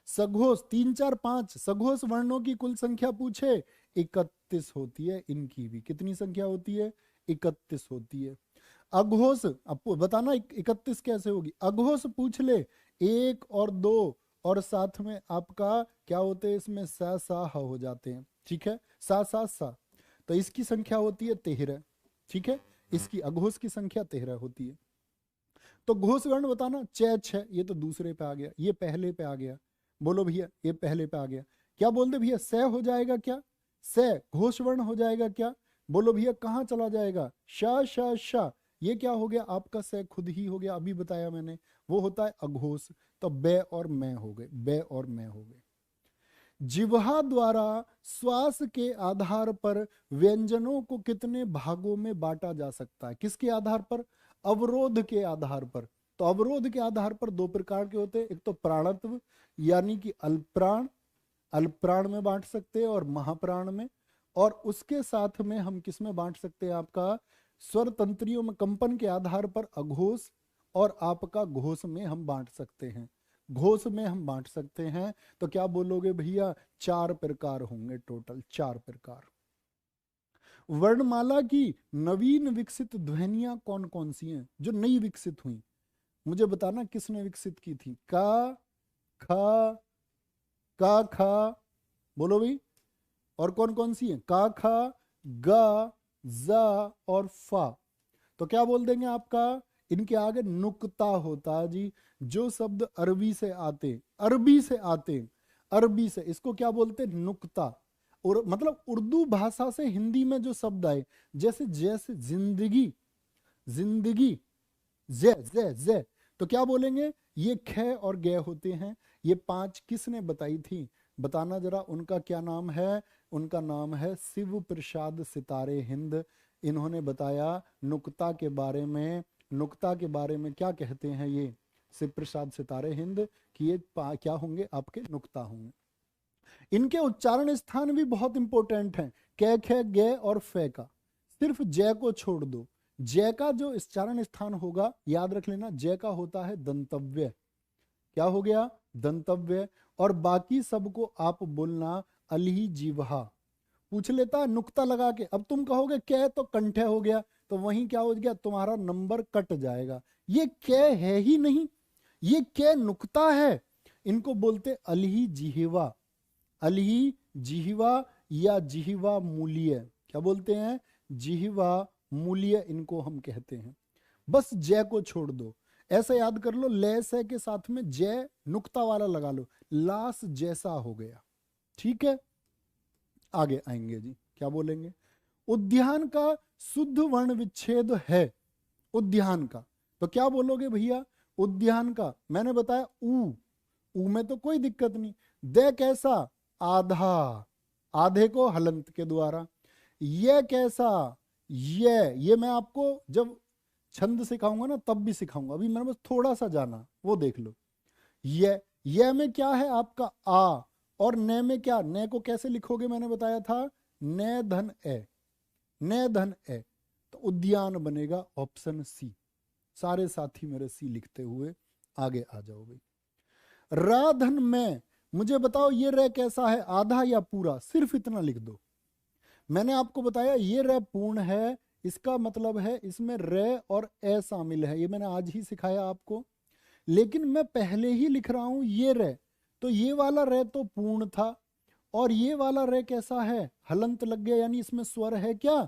A: सघोष 3 4 5, सघोष वर्णों की कुल संख्या पूछे 31 होती है। इनकी भी कितनी संख्या होती है? 31 होती है। अघोष, अब बताना 31 कैसे होगी? अघोष पूछ ले 1 और 2 और साथ में आपका क्या होते हैं इसमें? सा सा ह हो जाते हैं, ठीक है, सा सा सा। तो इसकी संख्या होती है 13, ठीक है, इसकी अघोष की संख्या 13 होती है। तो घोष वर्ण बताना, च छ, ये तो दूसरे पे आ गया, ये पहले पे आ गया। बोलो भैया, ये पहले पे आ गया। क्या बोल दे भैया? स हो जाएगा क्या? स घोष वर्ण हो जाएगा क्या? बोलो भैया, कहाँ चला जाएगा? श श श, ये क्या हो गया आपका? स खुद ही हो गया, अभी बताया मैंने, वो होता है अघोष। तो बे और मैं हो गए, बे और मैं हो गए। जिह्वा द्वारा श्वास के आधार पर व्यंजनों को कितने भागों में बांटा जा सकता है? किसके आधार पर? अवरोध के आधार पर। तो अवरोध के आधार पर दो प्रकार के होते हैं, एक तो प्राणत्व यानी कि अल्पप्राण, अल्पप्राण में बांट सकते हैं और महाप्राण में। और उसके साथ में हम किस में बांट सकते हैं? आपका स्वर तंत्रियों में कंपन के आधार पर अघोष और आपका घोष में हम बांट सकते हैं, घोष में हम बांट सकते हैं। तो क्या बोलोगे भैया? 4 प्रकार होंगे टोटल, 4 प्रकार। वर्णमाला की नवीन विकसित ध्वनियां कौन कौन सी हैं जो नई विकसित हुई? मुझे बताना किसने विकसित की थी? का, खा, का, खा, बोलो भाई। और कौन कौन सी है? का, खा, गा, जा और फा। तो क्या बोल देंगे आपका? इनके आगे नुक्ता होता है जी। जो शब्द अरबी से आते, अरबी से आते, अरबी से, इसको क्या बोलते? नुक्ता। और मतलब उर्दू भाषा से हिंदी में जो शब्द आए, जैसे जैसे जिंदगी, जिंदगी, जे जे जे, तो क्या बोलेंगे? ये ख और गे होते हैं। ये 5 किसने बताई थी? बताना जरा, उनका क्या नाम है? उनका नाम है शिव प्रसाद सितारे हिंद। इन्होंने बताया नुक्ता के बारे में। नुक्ता के बारे में क्या कहते हैं ये शिव प्रसाद सितारे हिंद? कि ये क्या होंगे? आपके नुक्ता होंगे। इनके उच्चारण स्थान भी बहुत इंपॉर्टेंट हैं। कै, खे, गे और फे का, सिर्फ जय को छोड़ दो। जय का जो उच्चारण स्थान होगा, याद रख लेना, जय का होता है दंतव्य। क्या हो गया? दंतव्य। और बाकी सबको आप बोलना अलही जीवहा। पूछ लेता नुक्ता लगा के, अब तुम कहोगे कै तो कंठे हो गया, तो वहीं क्या हो गया? तुम्हारा नंबर कट जाएगा। ये कै है ही नहीं, ये कै नुक्ता है। इनको बोलते अलही जिह्वा, अलही जिह्वा या जिह्वा मूल्य। क्या बोलते हैं? जिह्वा मूल्य इनको हम कहते हैं। बस जय को छोड़ दो। ऐसे याद कर लो, ले से के साथ में जय नुक्ता वाला लगा लो, लाश जैसा हो गया। ठीक है, आगे आएंगे जी, क्या बोलेंगे? उद्यान का शुद्ध वर्ण विच्छेद है, उद्यान का। तो क्या बोलोगे भैया? उद्यान का मैंने बताया ऊ में तो कोई दिक्कत नहीं। दे कैसा? आधा, आधे को हलंत के द्वारा। ये कैसा? ये मैं आपको जब छंद सिखाऊंगा ना तब भी सिखाऊंगा, अभी मैंने बस थोड़ा सा जाना, वो देख लो। ये में क्या है आपका? आ। और ने में क्या? ने को कैसे लिखोगे? मैंने बताया था ने धन ए, ने धन ए। तो उद्यान बनेगा ऑप्शन सी। सारे साथी मेरे सी लिखते हुए आगे आ जाओ भाई। राधन में मुझे बताओ ये रे कैसा है? आधा या पूरा? सिर्फ इतना लिख दो। मैंने आपको बताया ये रे पूर्ण है, इसका मतलब है इसमें रे और ए शामिल है। ये मैंने आज ही सिखाया आपको, लेकिन मैं पहले ही लिख रहा हूं ये रे। तो ये वाला रे तो पूर्ण था, और ये वाला रे कैसा है? हलंत लग गया, यानी इसमें स्वर है क्या?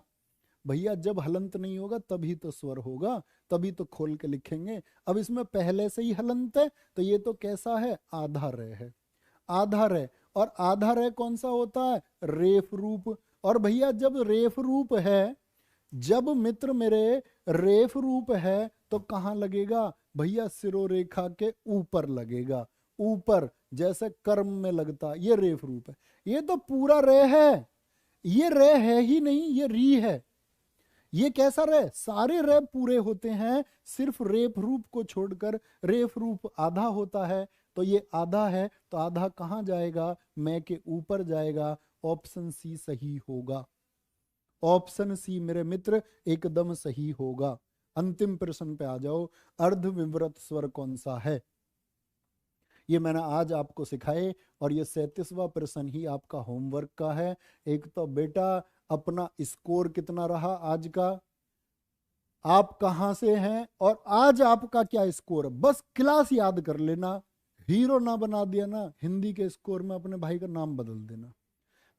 A: भैया जब हलंत नहीं होगा तभी तो स्वर होगा, तभी तो खोल के लिखेंगे। अब इसमें पहले से ही हलंत है, तो ये तो कैसा है? आधा रे है, आधा रे। और आधा रे कौन सा होता है? रेफ रूप। और भैया जब रेफ रूप है, जब मित्र मेरे रेफ रूप है, तो कहां लगेगा भैया? सिरोरेखा के ऊपर लगेगा, ऊपर, जैसे कर्म में लगता, ये रेफ रूप है। ये तो पूरा रे है, ये रे है ही नहीं, ये री है। ये कैसा रे? सारे रे पूरे होते हैं, सिर्फ रेफ रूप को छोड़कर। रेफ रूप आधा होता है, तो ये आधा है, तो आधा कहां जाएगा? मैं के ऊपर जाएगा। ऑप्शन सी सही होगा। ऑप्शन सी मेरे मित्र एकदम सही होगा। अंतिम प्रश्न पे आ जाओ। अर्ध विवृत स्वर कौन सा है? ये मैंने आज आपको सिखाए, और ये 37वां प्रश्न ही आपका होमवर्क का है। एक तो बेटा अपना स्कोर कितना रहा आज का, आप कहां से हैं, और आज आपका क्या स्कोर है, बस क्लास याद कर लेना। हीरो ना बना दिया ना, हिंदी के स्कोर में अपने भाई का नाम बदल देना।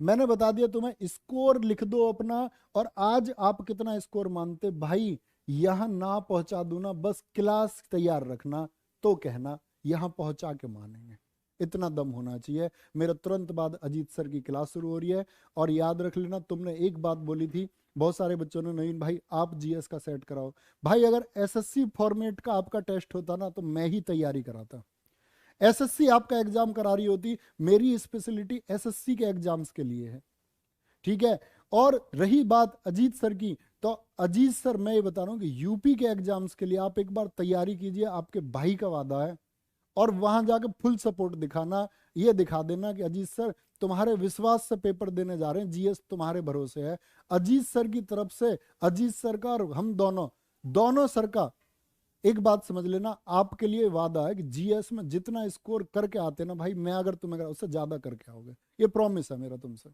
A: मैंने बता दिया तुम्हें, स्कोर लिख दो अपना, और आज आप कितना स्कोर मानते भाई, यहां ना पहुंचा दूं ना, बस क्लास तैयार रखना, तो कहना यहां पहुंचा के मानेंगे। इतना दम होना चाहिए। मेरा तुरंत बाद अजीत सर की क्लास शुरू हो रही है। और याद रख लेना, तुमने एक बात बोली थी, बहुत सारे बच्चों ने, नवीन भाई आप जीएस का सेट कराओ। भाई अगर एसएससी फॉर्मेट का आपका टेस्ट होता ना, तो मैं ही तैयारी कराता। एसएससी आपका एग्जाम करा रही होती, मेरी स्पेशलिटी एसएससी के एग्जाम्स के लिए है, ठीक है। और रही बात अजीत सर की, तो अजीत सर मैं ये बता रहा हूं कि यूपी के एग्जाम्स के लिए आप एक बार तैयारी कीजिए, आपके भाई का वादा है। और वहां जाके फुल सपोर्ट दिखाना, ये दिखा देना कि अजीत सर तुम्हारे विश्वास से पेपर देने जा रहे हैं, जीएस तुम्हारे भरोसे है। अजीत सर की तरफ से, अजीत सर का और हम दोनों सर का एक बात समझ लेना, आपके लिए वादा है कि जीएस में जितना स्कोर करके आते ना भाई, मैं अगर तुम्हें उससे ज्यादा करके आओगे, ये प्रॉमिस है मेरा तुमसे।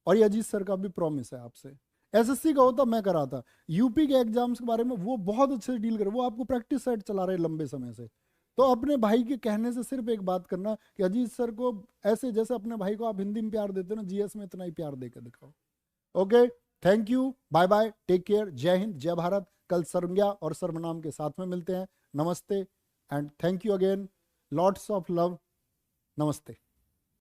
A: और ये अजीत सर का भी प्रॉमिस है आपसे। एसएससी का होता मैं कराता, यूपी के एग्जाम्स के बारे में वो बहुत अच्छे से डील करे, वो आपको प्रैक्टिस सेट चला रहे लंबे समय से। तो अपने भाई के कहने से सिर्फ एक बात करना कि अजीत सर को ऐसे जैसे अपने भाई को आप हिंदी में प्यार देते हो ना, जीएस में इतना ही प्यार देकर दिखाओ। Okay, thank you, bye bye, take care, जय हिंद, जय भारत। कल संज्ञा और सर्वनाम के साथ में मिलते हैं। नमस्ते and thank you again, lots of love, नमस्ते।